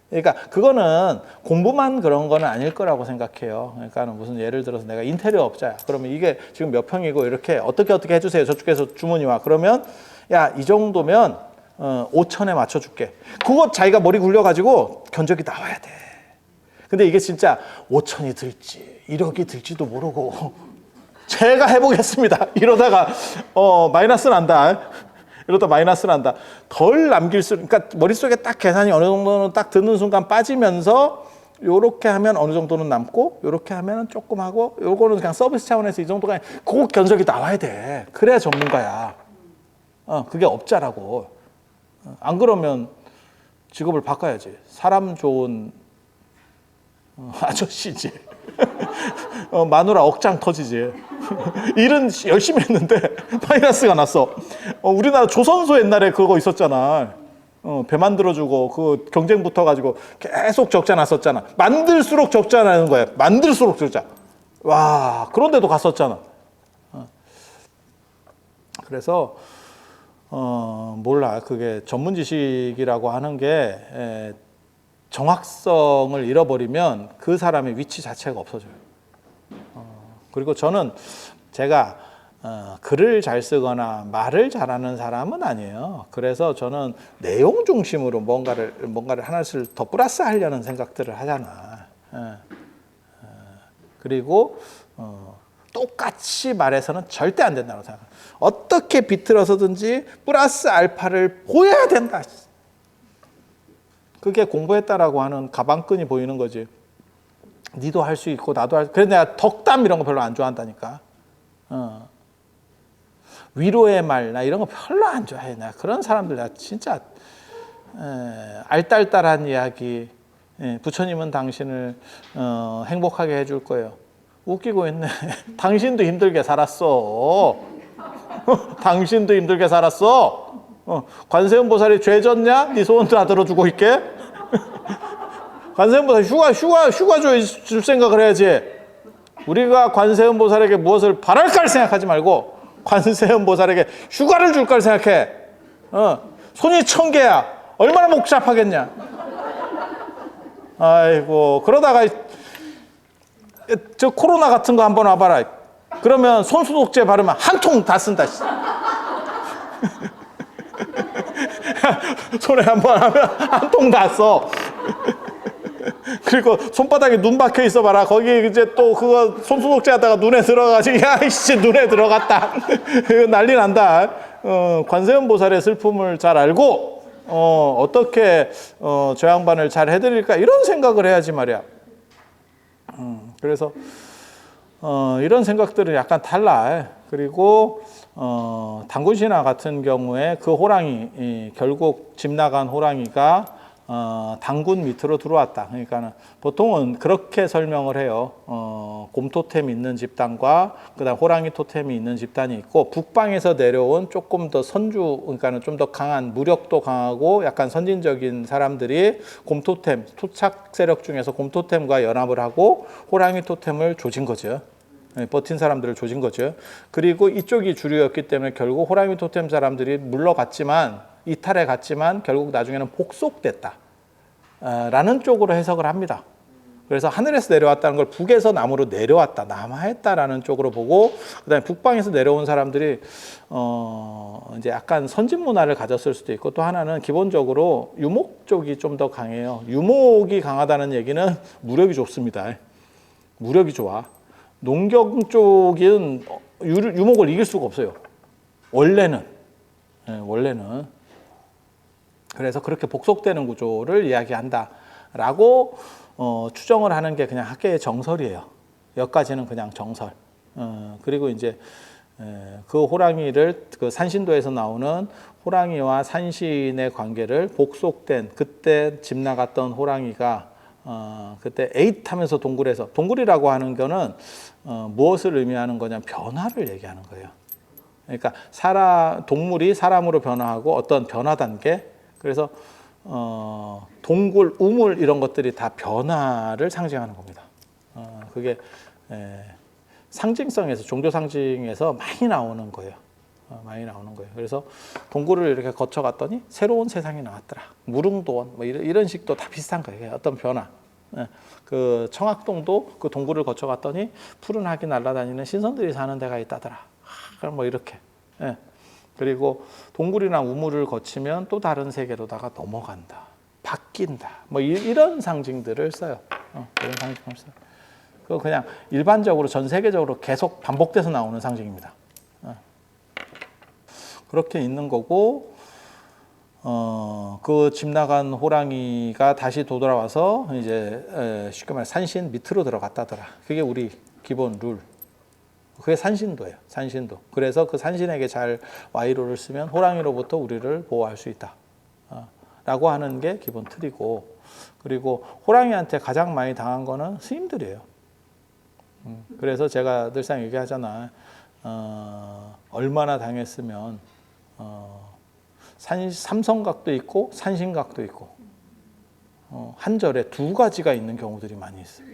그러니까 그거는 공부만 그런 거는 아닐 거라고 생각해요. 그러니까 무슨 예를 들어서 내가 인테리어 업자야. 그러면 이게 지금 몇 평이고 이렇게 어떻게 해주세요. 저쪽에서 주문이 와. 그러면 야, 이 정도면 5천에 맞춰줄게. 그거 자기가 머리 굴려가지고 견적이 나와야 돼. 근데 이게 진짜 5천이 들지 1억이 들지도 모르고 제가 해보겠습니다. 이러다가 마이너스 난다. 이러다 마이너스 난다. 덜 남길수록, 그러니까 머릿속에 딱 계산이 어느 정도는 딱 드는 순간 빠지면서 요렇게 하면 어느 정도는 남고 요렇게 하면 조금 하고 요거는 그냥 서비스 차원에서 이 정도가 그 견적이 나와야 돼. 그래야 전문가야. 그게 업자라고. 안 그러면 직업을 바꿔야지. 사람 좋은 아저씨지. 마누라 억장 터지지. 일은 열심히 했는데 마이너스가 났어. 우리나라 조선소 옛날에 그거 있었잖아. 배 만들어주고 그 경쟁 붙어가지고 계속 적자 났었잖아. 만들수록 적자 나는 거야. 만들수록 적자. 와, 그런데도 갔었잖아. 그래서 몰라. 그게 전문 지식이라고 하는 게 정확성을 잃어버리면 그 사람의 위치 자체가 없어져요. 그리고 저는 제가 글을 잘 쓰거나 말을 잘하는 사람은 아니에요. 그래서 저는 내용 중심으로 뭔가를 하나씩 더 플러스 하려는 생각들을 하잖아. 그리고 똑같이 말해서는 절대 안 된다고 생각해요. 어떻게 비틀어서든지 플러스 알파를 보여야 된다. 그게 공부했다라고 하는 가방끈이 보이는 거지. 니도 할 수 있고 나도 할 수 있고. 그래서 내가 덕담 이런 거 별로 안 좋아한다니까. 위로의 말 나 이런 거 별로 안 좋아해. 나 그런 사람들 나 진짜 알딸딸한 이야기. 부처님은 당신을 행복하게 해줄 거예요. 웃기고 있네. 당신도 힘들게 살았어. 당신도 힘들게 살았어. 관세음 보살이 죄 졌냐? 네 소원 다 들어주고 있게. 관세음 보살 휴가 줄 생각을 해야지. 우리가 관세음 보살에게 무엇을 바랄까를 생각하지 말고 관세음 보살에게 휴가를 줄까를 생각해. 손이 1000개야. 얼마나 복잡하겠냐. 아이고, 그러다가 저 코로나 같은 거 한번 와봐라. 그러면 손소독제 바르면 한 통 다 쓴다. 손에 한번 하면 한 통 다 써. 그리고 손바닥에 눈 박혀 있어 봐라. 거기 이제 또 그거 손소독제 하다가 눈에 들어가지고 야 이씨 눈에 들어갔다. 이거 난리 난다. 관세음 보살의 슬픔을 잘 알고 어떻게 저 양반을 잘 해드릴까 이런 생각을 해야지 말이야. 그래서 이런 생각들은 약간 달라. 그리고 단군신화 같은 경우에 그 호랑이 결국 집 나간 호랑이가 당군 밑으로 들어왔다. 그러니까 보통은 그렇게 설명을 해요. 곰토템이 있는 집단과 그다음 호랑이 토템이 있는 집단이 있고 북방에서 내려온 조금 더 선주, 그러니까 좀 더 강한 무력도 강하고 약간 선진적인 사람들이 곰토템, 토착 세력 중에서 곰토템과 연합을 하고 호랑이 토템을 조진 거죠. 버틴 사람들을 조진 거죠. 그리고 이쪽이 주류였기 때문에 결국 호랑이 토템 사람들이 물러갔지만 이탈해 갔지만 결국 나중에는 복속됐다 라는 쪽으로 해석을 합니다. 그래서 하늘에서 내려왔다는 걸 북에서 남으로 내려왔다, 남하했다라는 쪽으로 보고, 그다음에 북방에서 내려온 사람들이 이제 약간 선진 문화를 가졌을 수도 있고, 또 하나는 기본적으로 유목 쪽이 좀 더 강해요. 유목이 강하다는 얘기는 무력이 좋습니다. 무력이 좋아. 농경 쪽은 유목을 이길 수가 없어요. 원래는. 원래는. 그래서 그렇게 복속되는 구조를 이야기한다라고 추정을 하는 게 그냥 학계의 정설이에요. 여기까지는 그냥 정설. 그리고 이제 그 호랑이를 그 산신도에서 나오는 호랑이와 산신의 관계를 복속된 그때 집 나갔던 호랑이가 그때 에잇 하면서 동굴에서, 동굴이라고 하는 거는 무엇을 의미하는 거냐면 변화를 얘기하는 거예요. 그러니까 동물이 사람으로 변화하고 어떤 변화 단계. 그래서 동굴, 우물 이런 것들이 다 변화를 상징하는 겁니다. 그게 상징성에서, 종교 상징에서 많이 나오는 거예요. 많이 나오는 거예요. 그래서 동굴을 이렇게 거쳐갔더니 새로운 세상이 나왔더라. 무릉도원 뭐 이런 식도 다 비슷한 거예요. 어떤 변화. 그 청학동도 그 동굴을 거쳐갔더니 푸른 학이 날아다니는 신선들이 사는 데가 있다더라. 그럼 뭐 이렇게. 그리고 동굴이나 우물을 거치면 또 다른 세계로다가 넘어간다, 바뀐다, 뭐 이런 상징들을 써요. 이런 상징을 써요. 그거 그냥 일반적으로 전 세계적으로 계속 반복돼서 나오는 상징입니다. 그렇게 있는 거고, 그 집 나간 호랑이가 다시 돌아와서 이제 쉽게 말해 산신 밑으로 들어갔다더라. 그게 우리 기본 룰. 그게 산신도예요. 산신도. 그래서 그 산신에게 잘 와이로를 쓰면 호랑이로부터 우리를 보호할 수 있다. 라고 하는 게 기본 틀이고, 그리고 호랑이한테 가장 많이 당한 거는 스님들이에요. 그래서 제가 늘상 얘기하잖아. 얼마나 당했으면 삼성각도 있고 산신각도 있고, 한 절에 두 가지가 있는 경우들이 많이 있어요.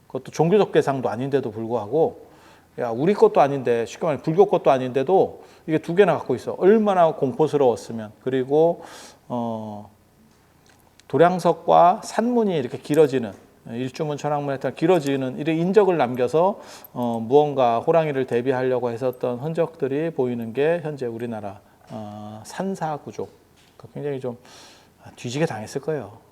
그것도 종교적 대상도 아닌데도 불구하고, 야, 우리 것도 아닌데, 쉽게 말해 불교 것도 아닌데도 이게 두 개나 갖고 있어. 얼마나 공포스러웠으면. 그리고 도량석과 산문이 이렇게 길어지는, 일주문 천왕문에 따라 길어지는 이런 인적을 남겨서 무언가 호랑이를 대비하려고 했었던 흔적들이 보이는 게 현재 우리나라 산사구조. 굉장히 좀 뒤지게 당했을 거예요.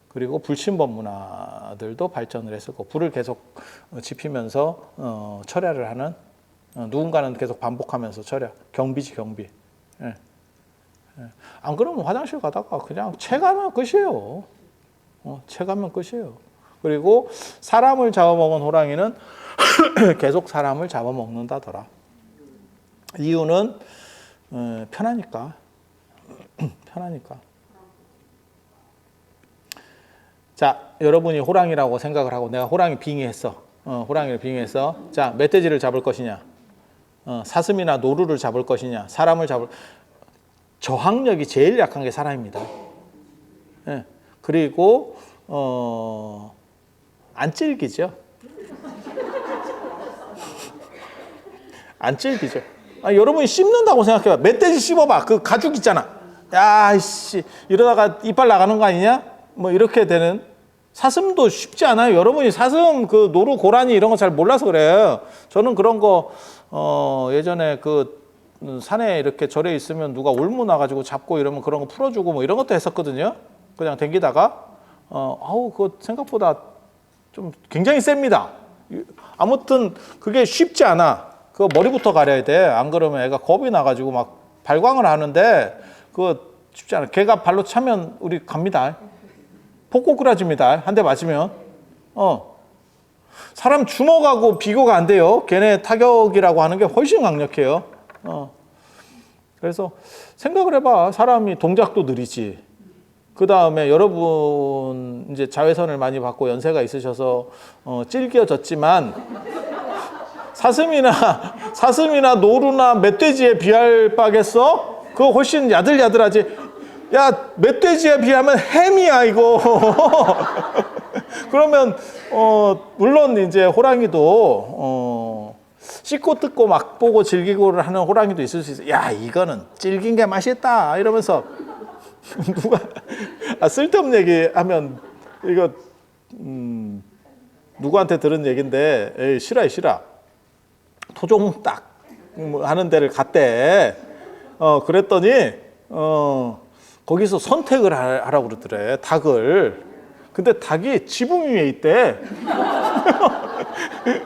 그리고 불침범 문화들도 발전을 했었고, 불을 계속 지피면서 철야를 하는, 누군가는 계속 반복하면서 철야, 경비지 경비. 안 그러면 화장실 가다가 그냥 체가면 끝이에요. 체가면 끝이에요. 그리고 사람을 잡아먹은 호랑이는 계속 사람을 잡아먹는다더라. 이유는 편하니까. 편하니까. 자, 여러분이 호랑이라고 생각을 하고 내가 호랑이 빙의했어. 호랑이를 빙의했어. 자, 멧돼지를 잡을 것이냐, 사슴이나 노루를 잡을 것이냐, 사람을 잡을, 저항력이 제일 약한 게 사람입니다. 예. 그리고 안 질기죠. 안 질기죠. 여러분이 씹는다고 생각해봐. 멧돼지 씹어봐. 그 가죽 있잖아. 야, 씨, 이러다가 이빨 나가는 거 아니냐? 뭐 이렇게 되는. 사슴도 쉽지 않아요. 여러분이 사슴, 그 노루, 고라니 이런 거 잘 몰라서 그래요. 저는 그런 거 예전에 그 산에 이렇게 절에 있으면 누가 올무 나가지고 잡고 이러면 그런 거 풀어주고 뭐 이런 것도 했었거든요. 그냥 댕기다가 그거 생각보다 좀 굉장히 셉니다. 아무튼 그게 쉽지 않아. 그거 머리부터 가려야 돼. 안 그러면 애가 겁이 나가지고 막 발광을 하는데 그거 쉽지 않아. 걔가 발로 차면 우리 갑니다. 폭고꾸라집니다. 한 대 맞으면. 사람 주먹하고 비교가 안 돼요. 걔네 타격이라고 하는 게 훨씬 강력해요. 그래서 생각을 해봐. 사람이 동작도 느리지. 그 다음에 여러분 이제 자외선을 많이 받고 연세가 있으셔서 찔겨졌지만 사슴이나 노루나 멧돼지에 비할 바겠어? 그거 훨씬 야들야들하지. 야, 멧돼지에 비하면 햄이야 이거. 그러면 물론 이제 호랑이도 씻고 뜯고 막 보고 즐기고를 하는 호랑이도 있을 수 있어. 야, 이거는 질긴 게 맛있다 이러면서 누가 쓸데없는 얘기하면 이거 누구한테 들은 얘긴데, 에이, 싫어. 토종닭 하는 데를 갔대. 그랬더니, 거기서 선택을 하라고 그러더래, 닭을. 근데 닭이 지붕 위에 있대.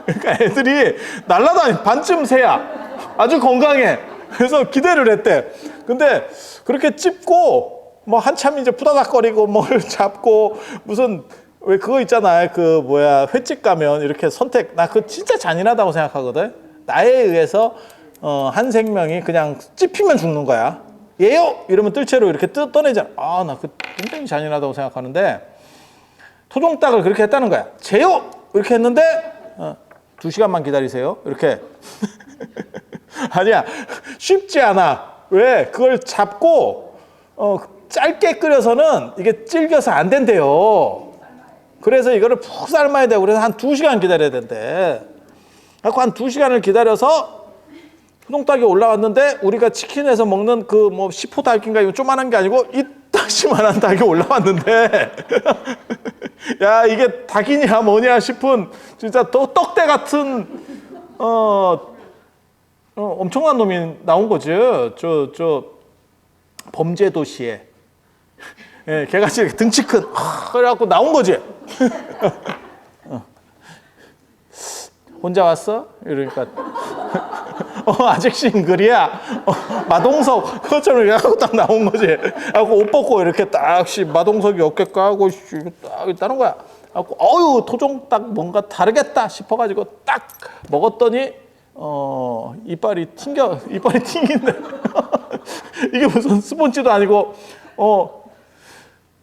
그러니까 애들이 날라다니, 반쯤 새야. 아주 건강해. 그래서 기대를 했대. 근데 그렇게 찝고, 뭐 한참 이제 푸다닥거리고 뭘 잡고, 무슨, 왜 그거 있잖아요. 그 뭐야, 횟집 가면 이렇게 선택, 나 그거 진짜 잔인하다고 생각하거든. 나에 의해서 한 생명이 그냥 찝히면 죽는 거야. 얘요! 이러면 뜰채로 이렇게 떠내잖아. 아, 나 그 굉장히 잔인하다고 생각하는데, 토종닭을 그렇게 했다는 거야. 제요! 이렇게 했는데 2시간만 기다리세요. 이렇게. 아니야. 쉽지 않아. 왜? 그걸 잡고 짧게 끓여서는 이게 질겨서 안 된대요. 그래서 이거를 푹 삶아야 되고, 그래서 한 2시간 기다려야 된대. 그래서 한 2시간을 기다려서 토종닭이 올라왔는데, 우리가 치킨에서 먹는 그 뭐 시포 닭인가, 이거 조그만한 게 아니고 이따시만한 닭이 올라왔는데 야, 이게 닭이냐 뭐냐 싶은 진짜 떡대 같은 엄청난 놈이 나온 거지. 저 범죄 도시에. 예, 걔같이 이렇게 등치 큰 그래갖고 나온 거지. 혼자 왔어? 이러니까 아직 싱글이야. 마동석 그것처럼 이렇게 딱 나온 거지. 하고 옷 벗고 이렇게 딱 마동석이 어깨 까고 딱 있다는 거야. 하고 어유, 토종닭 뭔가 다르겠다 싶어가지고 딱 먹었더니 이빨이 튕긴데 이게 무슨 스폰지도 아니고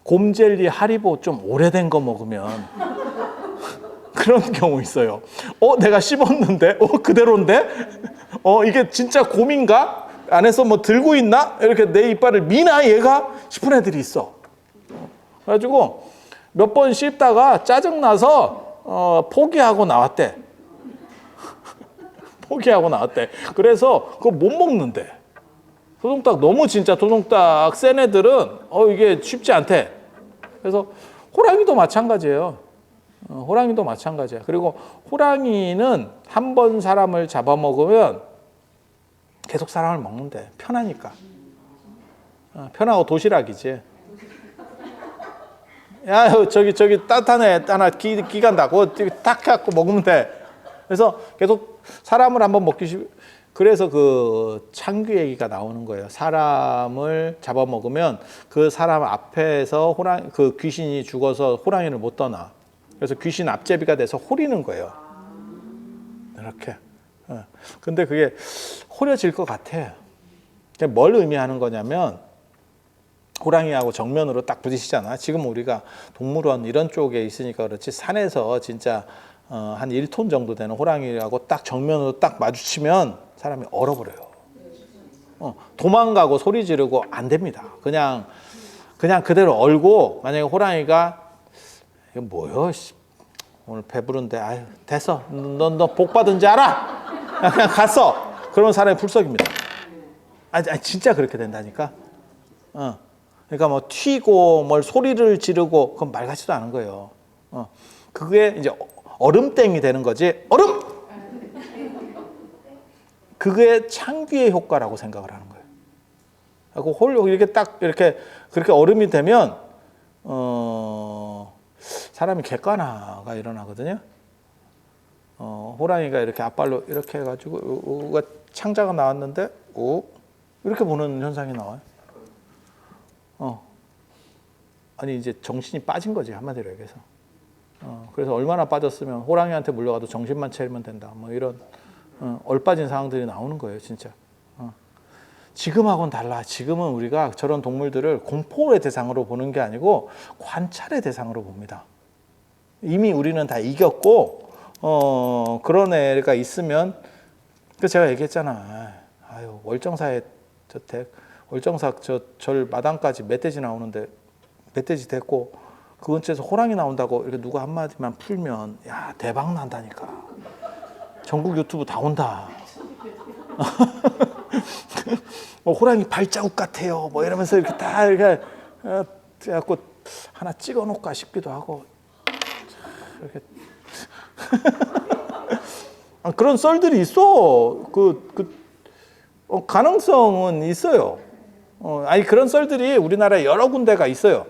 곰젤리 하리보 좀 오래된 거 먹으면 그런 경우 있어요. 내가 씹었는데 그대로인데 이게 진짜 곰인가? 안에서 뭐 들고 있나? 이렇게 내 이빨을 미나 얘가 싶은 애들이 있어. 그래가지고 몇 번 씹다가 짜증나서 포기하고 나왔대. 포기하고 나왔대. 그래서 그거 못 먹는데. 토종닭 너무 진짜 토종닭 센 애들은 이게 쉽지 않대. 그래서 호랑이도 마찬가지예요. 호랑이도 마찬가지야. 그리고 호랑이는 한 번 사람을 잡아먹으면 계속 사람을 먹는데, 편하니까. 편하고 도시락이지. 야, 저기 따뜻한 애 하나 기 간다. 그거 딱 해갖고 먹으면 돼. 그래서 계속 사람을 한번 먹기 그래서 그 창귀 얘기가 나오는 거예요. 사람을 잡아먹으면 그 사람 앞에서 그 귀신이 죽어서 호랑이를 못 떠나. 그래서 귀신 앞제비가 돼서 호리는 거예요. 이렇게. 근데 그게 호려질 것 같아. 뭘 의미하는 거냐면, 호랑이하고 정면으로 딱 부딪히잖아. 지금 우리가 동물원 이런 쪽에 있으니까 그렇지, 산에서 진짜 한 1톤 정도 되는 호랑이하고 딱 정면으로 딱 마주치면 사람이 얼어버려요. 도망가고 소리 지르고 안 됩니다. 그냥 그대로 얼고, 만약에 호랑이가 이거 뭐야? 오늘 배부른데, 아유, 됐어. 너 복 받은지 알아? 그냥 갔어. 그러면 사람이 풀썩입니다. 아니, 진짜 그렇게 된다니까. 그러니까 뭐 튀고 뭘 소리를 지르고 그건 말 같지도 않은 거예요. 그게 이제 얼음땡이 되는 거지. 얼음! 그게 창귀의 효과라고 생각을 하는 거예요. 그리고 이렇게 딱 이렇게 그렇게 얼음이 되면 사람이 객관화가 일어나거든요. 호랑이가 이렇게 앞발로 이렇게 해가지고 창자가 나왔는데 이렇게 보는 현상이 나와요. 아니 이제 정신이 빠진 거지, 한마디로 얘기해서. 그래서 얼마나 빠졌으면 호랑이한테 물려가도 정신만 차리면 된다. 뭐 이런 얼빠진 상황들이 나오는 거예요, 진짜. 지금하고는 달라. 지금은 우리가 저런 동물들을 공포의 대상으로 보는 게 아니고 관찰의 대상으로 봅니다. 이미 우리는 다 이겼고 그런 애가 있으면, 그 제가 얘기했잖아. 아유, 월정사의 저택, 월정사 절 마당까지 멧돼지 나오는데 멧돼지 됐고 그 근처에서 호랑이 나온다고 이렇게 누가 한마디만 풀면 야, 대박 난다니까. 전국 유튜브 다 온다. 뭐 호랑이 발자국 같아요. 뭐 이러면서 이렇게 다 이렇게 해갖고 하나 찍어놓을까 싶기도 하고. 이렇게 그런 썰들이 있어. 가능성은 있어요. 아니 그런 썰들이 우리나라에 여러 군데가 있어요.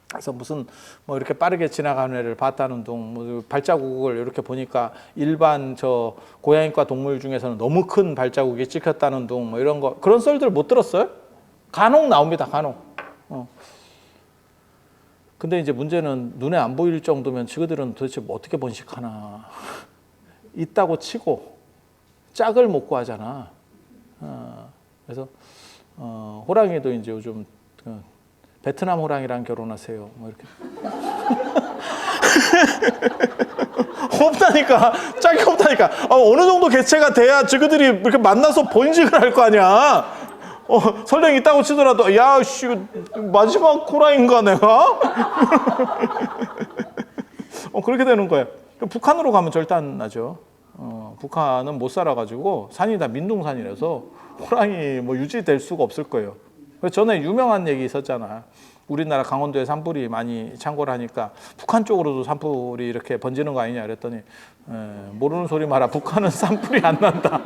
그래서 무슨 뭐 이렇게 빠르게 지나가는 애를 봤다는 둥, 뭐 발자국을 이렇게 보니까 일반 저 고양이과 동물 중에서는 너무 큰 발자국이 찍혔다는 둥, 뭐 이런 거 그런 썰들 못 들었어요? 간혹 나옵니다. 간혹. 근데 이제 문제는 눈에 안 보일 정도면 지그들은 도대체 뭐 어떻게 번식하나. 있다고 치고 짝을 못 구하잖아. 그래서 호랑이도 이제 요즘 베트남 호랑이랑 결혼하세요. 뭐 이렇게. 없다니까. 짝이 없다니까. 어느 정도 개체가 돼야 지그들이 이렇게 만나서 번식을 할 거 아니야. 설령 있다고 치더라도 야, 씨, 마지막 호랑이인가 내가? 그렇게 되는 거예요. 북한으로 가면 절대 안 나죠. 북한은 못 살아가지고 산이 다 민둥산이라서 호랑이 뭐 유지될 수가 없을 거예요. 전에 유명한 얘기 있었잖아. 우리나라 강원도에 산불이 많이 창궐 하니까 북한 쪽으로도 산불이 이렇게 번지는 거 아니냐 그랬더니 모르는 소리 마라. 북한은 산불이 안 난다.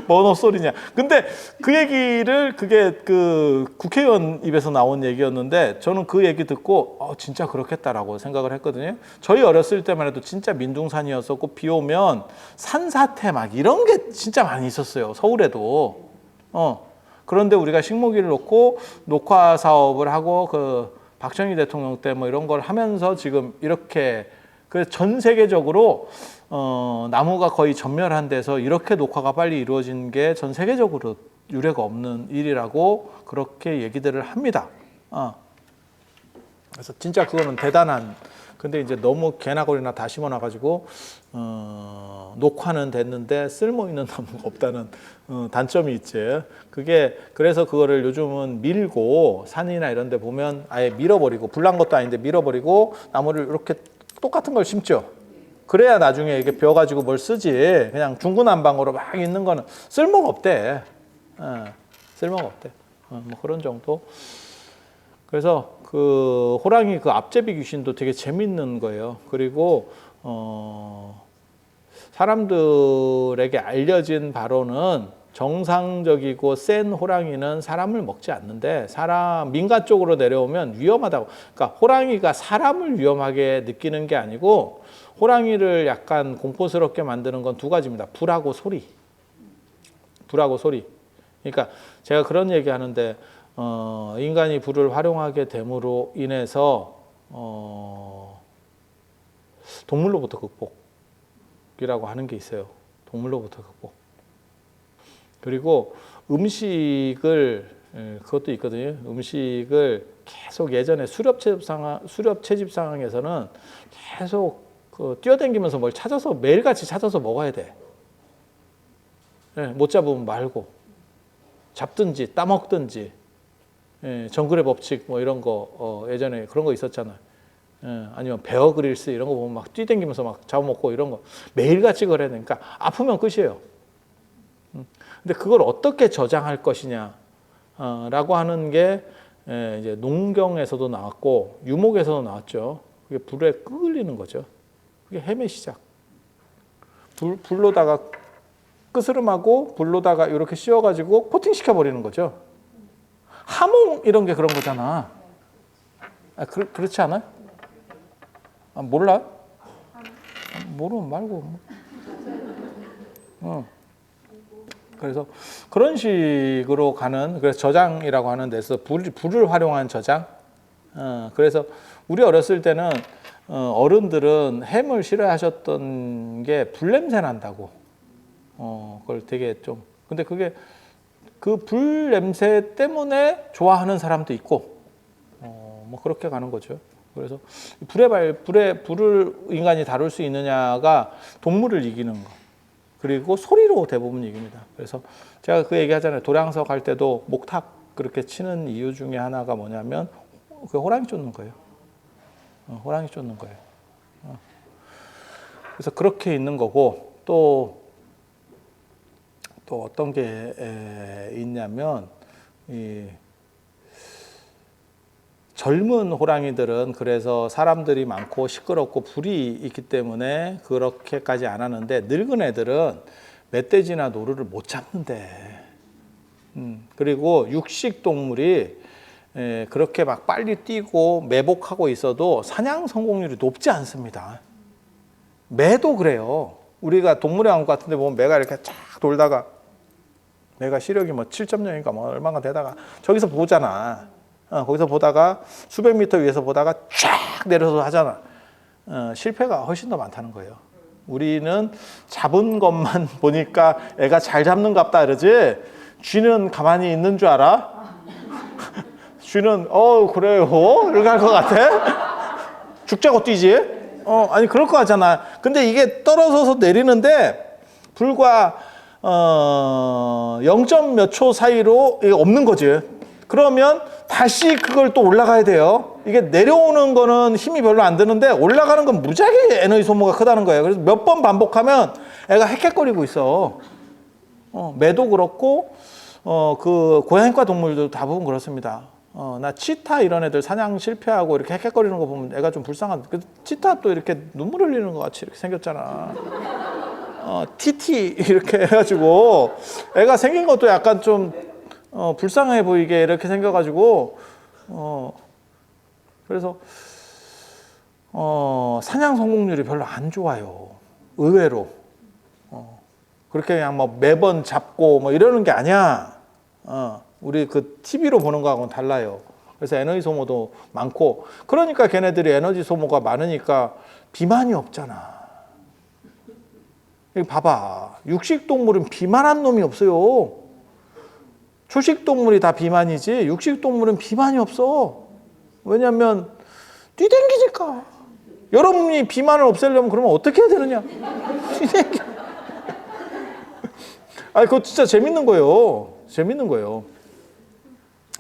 뭔 헛소리냐. 근데 그 얘기를 그게 그 국회의원 입에서 나온 얘기였는데 저는 그 얘기 듣고 진짜 그렇겠다라고 생각을 했거든요. 저희 어렸을 때만 해도 진짜 민둥산이었었고 비 오면 산사태 막 이런 게 진짜 많이 있었어요. 서울에도. 그런데 우리가 식목일을 놓고 녹화 사업을 하고 그 박정희 대통령 때 뭐 이런 걸 하면서 지금 이렇게 그 전 세계적으로 나무가 거의 전멸한 데서 이렇게 녹화가 빨리 이루어진 게 전 세계적으로 유례가 없는 일이라고 그렇게 얘기들을 합니다. 그래서 진짜 그거는 대단한. 근데 이제 너무 개나거리나 다 심어놔가지고 녹화는 됐는데 쓸모 있는 나무가 없다는 단점이 있지. 그게 그래서 그거를 요즘은 밀고 산이나 이런 데 보면 아예 밀어버리고 불난 것도 아닌데 밀어버리고 나무를 이렇게 똑같은 걸 심죠. 그래야 나중에 이게 벼가지고 뭘 쓰지. 그냥 중구난방으로 막 있는 거는 쓸모가 없대. 쓸모가 없대. 뭐 그런 정도. 그래서 그 호랑이 그 앞제비 귀신도 되게 재밌는 거예요. 그리고 사람들에게 알려진 바로는 정상적이고 센 호랑이는 사람을 먹지 않는데 민가 쪽으로 내려오면 위험하다고. 그러니까 호랑이가 사람을 위험하게 느끼는 게 아니고 호랑이를 약간 공포스럽게 만드는 건 두 가지입니다. 불하고 소리. 불하고 소리. 그러니까 제가 그런 얘기 하는데 인간이 불을 활용하게 됨으로 인해서 동물로부터 극복이라고 하는 게 있어요. 동물로부터 극복. 그리고 음식을 그것도 있거든요. 음식을 계속 예전에 수렵 채집 상황에서는 계속 뛰어다니면서 뭘 찾아서 매일같이 찾아서 먹어야 돼. 못 잡으면 말고 잡든지 따먹든지. 정글의 법칙 뭐 이런 거 예전에 그런 거 있었잖아요. 아니면 베어 그릴스 이런 거 보면 막 뛰댕기면서 막 잡아먹고 이런 거 매일같이 그래야 되니까 아프면 끝이에요. 근데 그걸 어떻게 저장할 것이냐 라고 하는 게 이제 농경에서도 나왔고 유목에서도 나왔죠. 그게 불에 끌리는 거죠. 그게 햄의 시작. 불로다가 끄스름하고 불로다가 이렇게 씌워가지고 코팅 시켜버리는 거죠. 하몽 이런 게 그런 거잖아. 그렇지 않아요? 몰라? 모르면 말고. 그래서 그런 식으로 가는, 그래서 저장이라고 하는 데서 불을 활용한 저장. 그래서 우리 어렸을 때는 어른들은 햄을 싫어하셨던 게 불냄새 난다고. 그걸 되게 좀, 근데 그게 그 불 냄새 때문에 좋아하는 사람도 있고, 뭐 그렇게 가는 거죠. 그래서 불을 인간이 다룰 수 있느냐가 동물을 이기는 거. 그리고 소리로 대부분 이깁니다. 그래서 제가 그 얘기하잖아요. 도량서 갈 때도 목탁 그렇게 치는 이유 중에 하나가 뭐냐면 그 호랑이 쫓는 거예요. 호랑이 쫓는 거예요. 그래서 그렇게 있는 거고 또 어떤 게 있냐면 젊은 호랑이들은 그래서 사람들이 많고 시끄럽고 불이 있기 때문에 그렇게까지 안 하는데 늙은 애들은 멧돼지나 노루를 못 잡는데. 그리고 육식 동물이 그렇게 막 빨리 뛰고 매복하고 있어도 사냥 성공률이 높지 않습니다. 매도 그래요. 우리가 동물의 왕국 같은 데 보면 매가 이렇게 쫙 돌다가 매가 시력이 뭐 7.0인가 뭐 얼마가 되다가 저기서 보잖아. 거기서 보다가 수백 미터 위에서 보다가 쫙 내려서 하잖아. 실패가 훨씬 더 많다는 거예요. 우리는 잡은 것만 보니까 애가 잘 잡는갑다 그러지. 쥐는 가만히 있는 줄 알아? 쥐는 그래요? 이렇게 할 것 같아? 죽자고 뛰지? 아니 그럴 거 같잖아. 근데 이게 떨어져서 내리는데 불과 0점 몇 초 사이로 이게 없는 거지. 그러면 다시 그걸 또 올라가야 돼요. 이게 내려오는 거는 힘이 별로 안 드는데 올라가는 건 무지하게 에너지 소모가 크다는 거예요. 그래서 몇 번 반복하면 애가 헥헥거리고 있어. 매도 그렇고 그 고양이과 동물들도 대부분 그렇습니다. 나 치타 이런 애들 사냥 실패하고 이렇게 헥헥거리는 거 보면 애가 좀 불쌍한. 치타 또 이렇게 눈물 흘리는 것 같이 이렇게 생겼잖아. 티티 이렇게 해가지고 애가 생긴 것도 약간 좀 불쌍해 보이게 이렇게 생겨가지고 그래서 사냥 성공률이 별로 안 좋아요. 의외로. 그렇게 그냥 뭐 매번 잡고 뭐 이러는 게 아니야. 우리 그 TV로 보는 거하고는 달라요. 그래서 에너지 소모도 많고 그러니까 걔네들이 에너지 소모가 많으니까 비만이 없잖아. 여기 봐봐. 육식 동물은 비만한 놈이 없어요. 초식 동물이 다 비만이지 육식 동물은 비만이 없어. 왜냐하면 뛰댕기니까. 여러분이 비만을 없애려면 그러면 어떻게 해야 되느냐? 뛰댕기. 아니 그거 진짜 재밌는 거예요. 재밌는 거예요.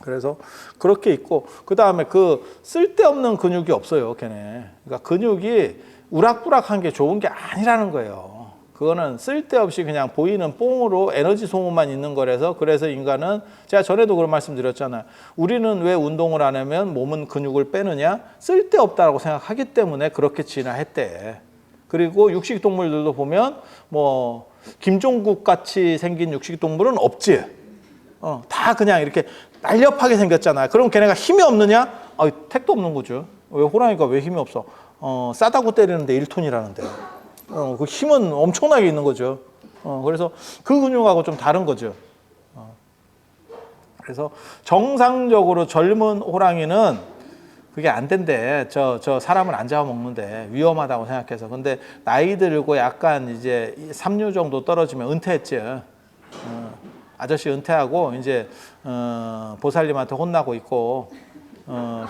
그래서 그렇게 있고 그 다음에 그 쓸데없는 근육이 없어요. 걔네. 그러니까 근육이 우락부락한 게 좋은 게 아니라는 거예요. 그거는 쓸데없이 그냥 보이는 뽕으로 에너지 소모만 있는 거라서 그래서 인간은 제가 전에도 그런 말씀 드렸잖아요. 우리는 왜 운동을 안 하면 몸은 근육을 빼느냐? 쓸데없다고 생각하기 때문에 그렇게 진화했대. 그리고 육식 동물들도 보면 뭐 김종국 같이 생긴 육식 동물은 없지. 다 그냥 이렇게 날렵하게 생겼잖아요. 그럼 걔네가 힘이 없느냐? 택도 없는 거죠. 왜 호랑이가 왜 힘이 없어? 싸다고 때리는데 1톤이라는데. 그 힘은 엄청나게 있는 거죠. 그래서 그 근육하고 좀 다른 거죠. 그래서 정상적으로 젊은 호랑이는 그게 안 된대. 저 사람을 안 잡아먹는데 위험하다고 생각해서. 근데 나이 들고 약간 이제 3류 정도 떨어지면 은퇴했죠. 아저씨 은퇴하고 이제 보살님한테 혼나고 있고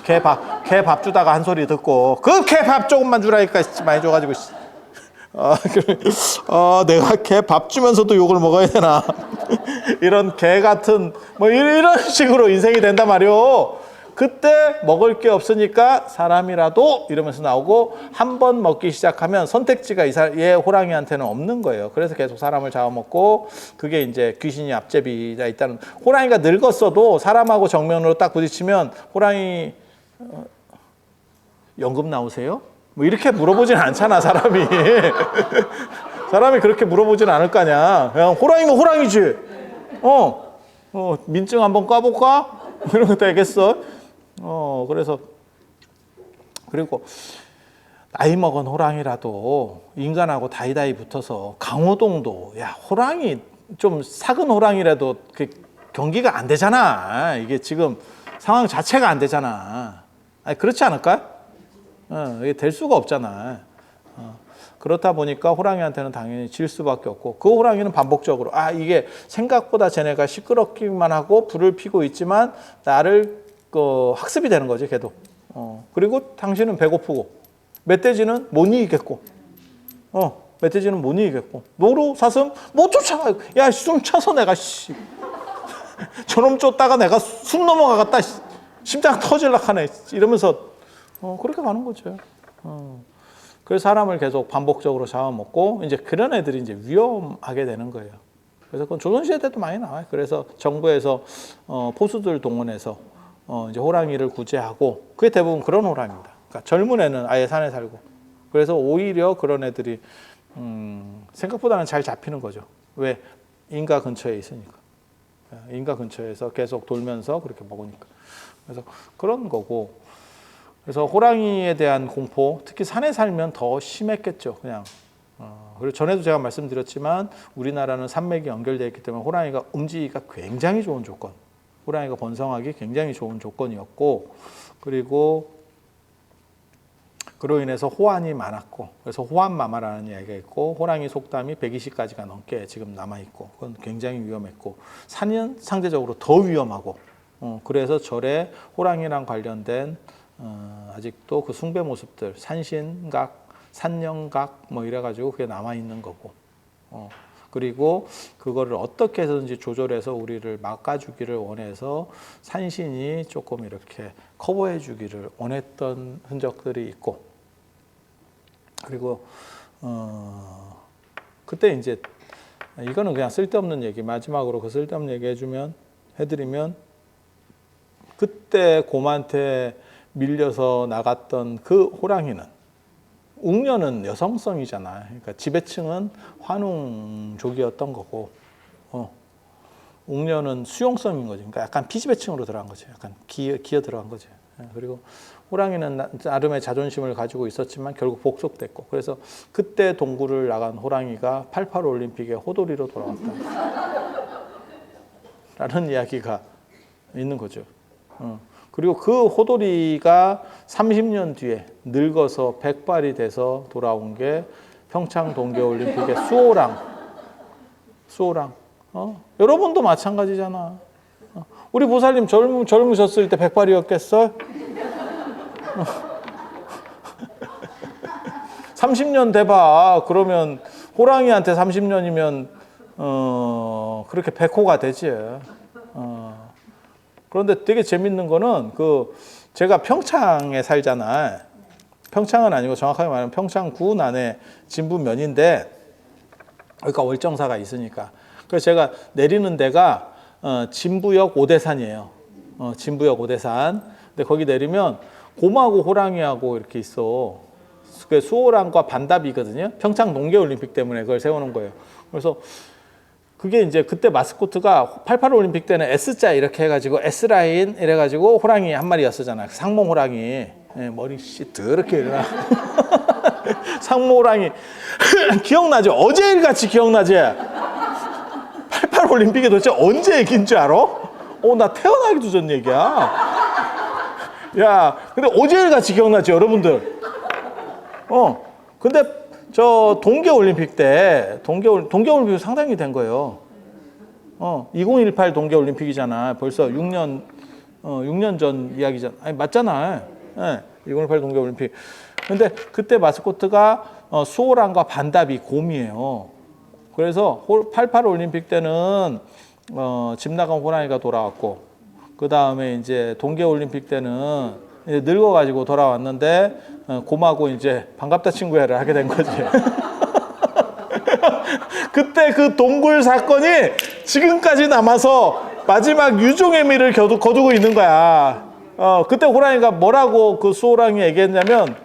개 밥 주다가 한 소리 듣고 그 개 밥 조금만 주라니까 많이 줘가지고 내가 개 밥 주면서도 욕을 먹어야 되나 이런 개 같은 뭐 이런 식으로 인생이 된단 말이오. 그때 먹을 게 없으니까 사람이라도 이러면서 나오고 한 번 먹기 시작하면 선택지가 얘 호랑이한테는 없는 거예요. 그래서 계속 사람을 잡아먹고 그게 이제 귀신이 앞제비가 있다는. 호랑이가 늙었어도 사람하고 정면으로 딱 부딪히면 호랑이 연금 나오세요? 뭐 이렇게 물어보진 않잖아 사람이. 사람이 그렇게 물어보진 않을 거 아니야. 그냥 호랑이면 호랑이지. 민증 한번 까볼까? 이런 거 되겠어. 그래서 그리고 나이 먹은 호랑이라도 인간하고 다이다이 붙어서 강호동도 호랑이 좀 작은 호랑이라도 그 경기가 안 되잖아. 이게 지금 상황 자체가 안 되잖아. 아니, 그렇지 않을까? 이게 될 수가 없잖아. 그렇다 보니까 호랑이한테는 당연히 질 수밖에 없고 그 호랑이는 반복적으로 이게 생각보다 쟤네가 시끄럽기만 하고 불을 피고 있지만 나를 학습이 되는 거지 걔도. 그리고 당신은 배고프고 멧돼지는 못 이기겠고 멧돼지는 못 이기겠고 노루 사슴 못 쫓아가. 야 숨 차서 내가 저놈 쫓다가 내가 숨 넘어가겠다 심장 터질라 하네 이러면서 그렇게 가는 거죠. 그래서 사람을 계속 반복적으로 잡아먹고 이제 그런 애들이 이제 위험하게 되는 거예요. 그래서 그건 조선시대 때도 많이 나와요. 그래서 정부에서 포수들 동원해서 이제 호랑이를 구제하고 그게 대부분 그런 호랑입니다. 그러니까 젊은 애는 아예 산에 살고 그래서 오히려 그런 애들이 생각보다는 잘 잡히는 거죠. 왜? 인가 근처에 있으니까. 인가 근처에서 계속 돌면서 그렇게 먹으니까. 그래서 그런 거고. 그래서 호랑이에 대한 공포, 특히 산에 살면 더 심했겠죠. 그냥. 그리고 전에도 제가 말씀드렸지만 우리나라는 산맥이 연결되어 있기 때문에 호랑이가 움직이기가 굉장히 좋은 조건. 호랑이가 번성하기 굉장히 좋은 조건이었고, 그리고 그로 인해서 호환이 많았고, 그래서 호환마마라는 이야기가 있고, 호랑이 속담이 120가지가 넘게 지금 남아있고, 그건 굉장히 위험했고, 산은 상대적으로 더 위험하고, 그래서 절에 호랑이랑 관련된 아직도 그 숭배 모습들, 산신각, 산령각 뭐 이래가지고 그게 남아있는 거고, 그리고 그거를 어떻게 해서든지 조절해서 우리를 막아주기를 원해서 산신이 조금 이렇게 커버해 주기를 원했던 흔적들이 있고, 그리고 그때 이제 이거는 그냥 쓸데없는 얘기, 마지막으로 그 쓸데없는 얘기 해드리면 그때 곰한테 밀려서 나갔던 그 호랑이는, 웅녀는 여성성이잖아. 그러니까 지배층은 환웅족이었던 거고, 웅녀는 수용성인 거지. 그러니까 약간 피지배층으로 들어간 거지. 약간 기어 들어간 거지. 그리고 호랑이는 나름의 자존심을 가지고 있었지만 결국 복속됐고, 그래서 그때 동굴을 나간 호랑이가 88 올림픽에 호돌이로 돌아왔다. 라는 이야기가 있는 거죠. 그리고 그 호돌이가 30년 뒤에 늙어서 백발이 돼서 돌아온 게 평창 동계올림픽의 수호랑. 여러분도 마찬가지잖아. 우리 보살님 젊으셨을 때 백발이었겠어요? 30년 돼봐. 그러면 호랑이한테 30년이면 그렇게 백호가 되지. 그런데 되게 재밌는 거는 제가 평창에 살잖아. 평창은 아니고 정확하게 말하면 평창군 안에 진부면인데, 그러니까 월정사가 있으니까. 그래서 제가 내리는 데가 진부역 오대산이에요. 진부역 오대산. 근데 거기 내리면 곰하고 호랑이하고 이렇게 있어. 그게 수호랑과 반답이거든요. 평창 동계올림픽 때문에 그걸 세우는 거예요. 그래서 그게 이제 그때 마스코트가 88 올림픽 때는 S자 이렇게 해가지고 S라인 이래가지고 호랑이 한 마리였었잖아. 상몽 호랑이. 머리 시드럽게 일어나. 상몽 호랑이. 기억나죠? 어제 일같이 기억나지? 88 올림픽이 도대체 언제 얘기인 줄 알아? 나 태어나기도 전 얘기야. 야, 근데 어제 일같이 기억나지, 여러분들? 근데 저 동계올림픽 때, 동계올림픽 상당히 된 거예요. 2018 동계올림픽이잖아. 벌써 6년 전 이야기잖아. 아니, 맞잖아. 2018 동계올림픽. 근데 그때 마스코트가 수호랑과 반답이 곰이에요. 그래서 88 올림픽 때는 집 나간 호랑이가 돌아왔고, 그 다음에 이제 동계올림픽 때는 이제 늙어가지고 돌아왔는데, 곰하고 이제 반갑다 친구야를 하게 된 거지. 그때 그 동굴 사건이 지금까지 남아서 마지막 유종의 미를 거두고 있는 거야. 그때 호랑이가 뭐라고 그 수호랑이 얘기했냐면,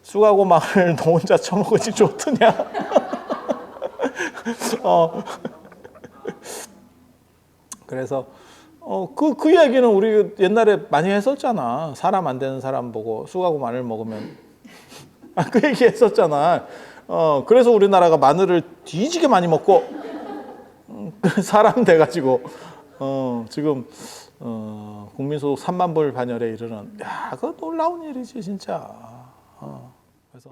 쑥하고망을 너 혼자 처먹으니 좋더냐. 그래서 그 이야기는 우리 옛날에 많이 했었잖아. 사람 안 되는 사람 보고 쑥하고 마늘 먹으면 그 얘기 했었잖아. 그래서 우리나라가 마늘을 뒤지게 많이 먹고 사람 돼가지고 지금 국민소득 3만 불 반열에 이르는, 야, 그거 놀라운 일이지 진짜. 그래서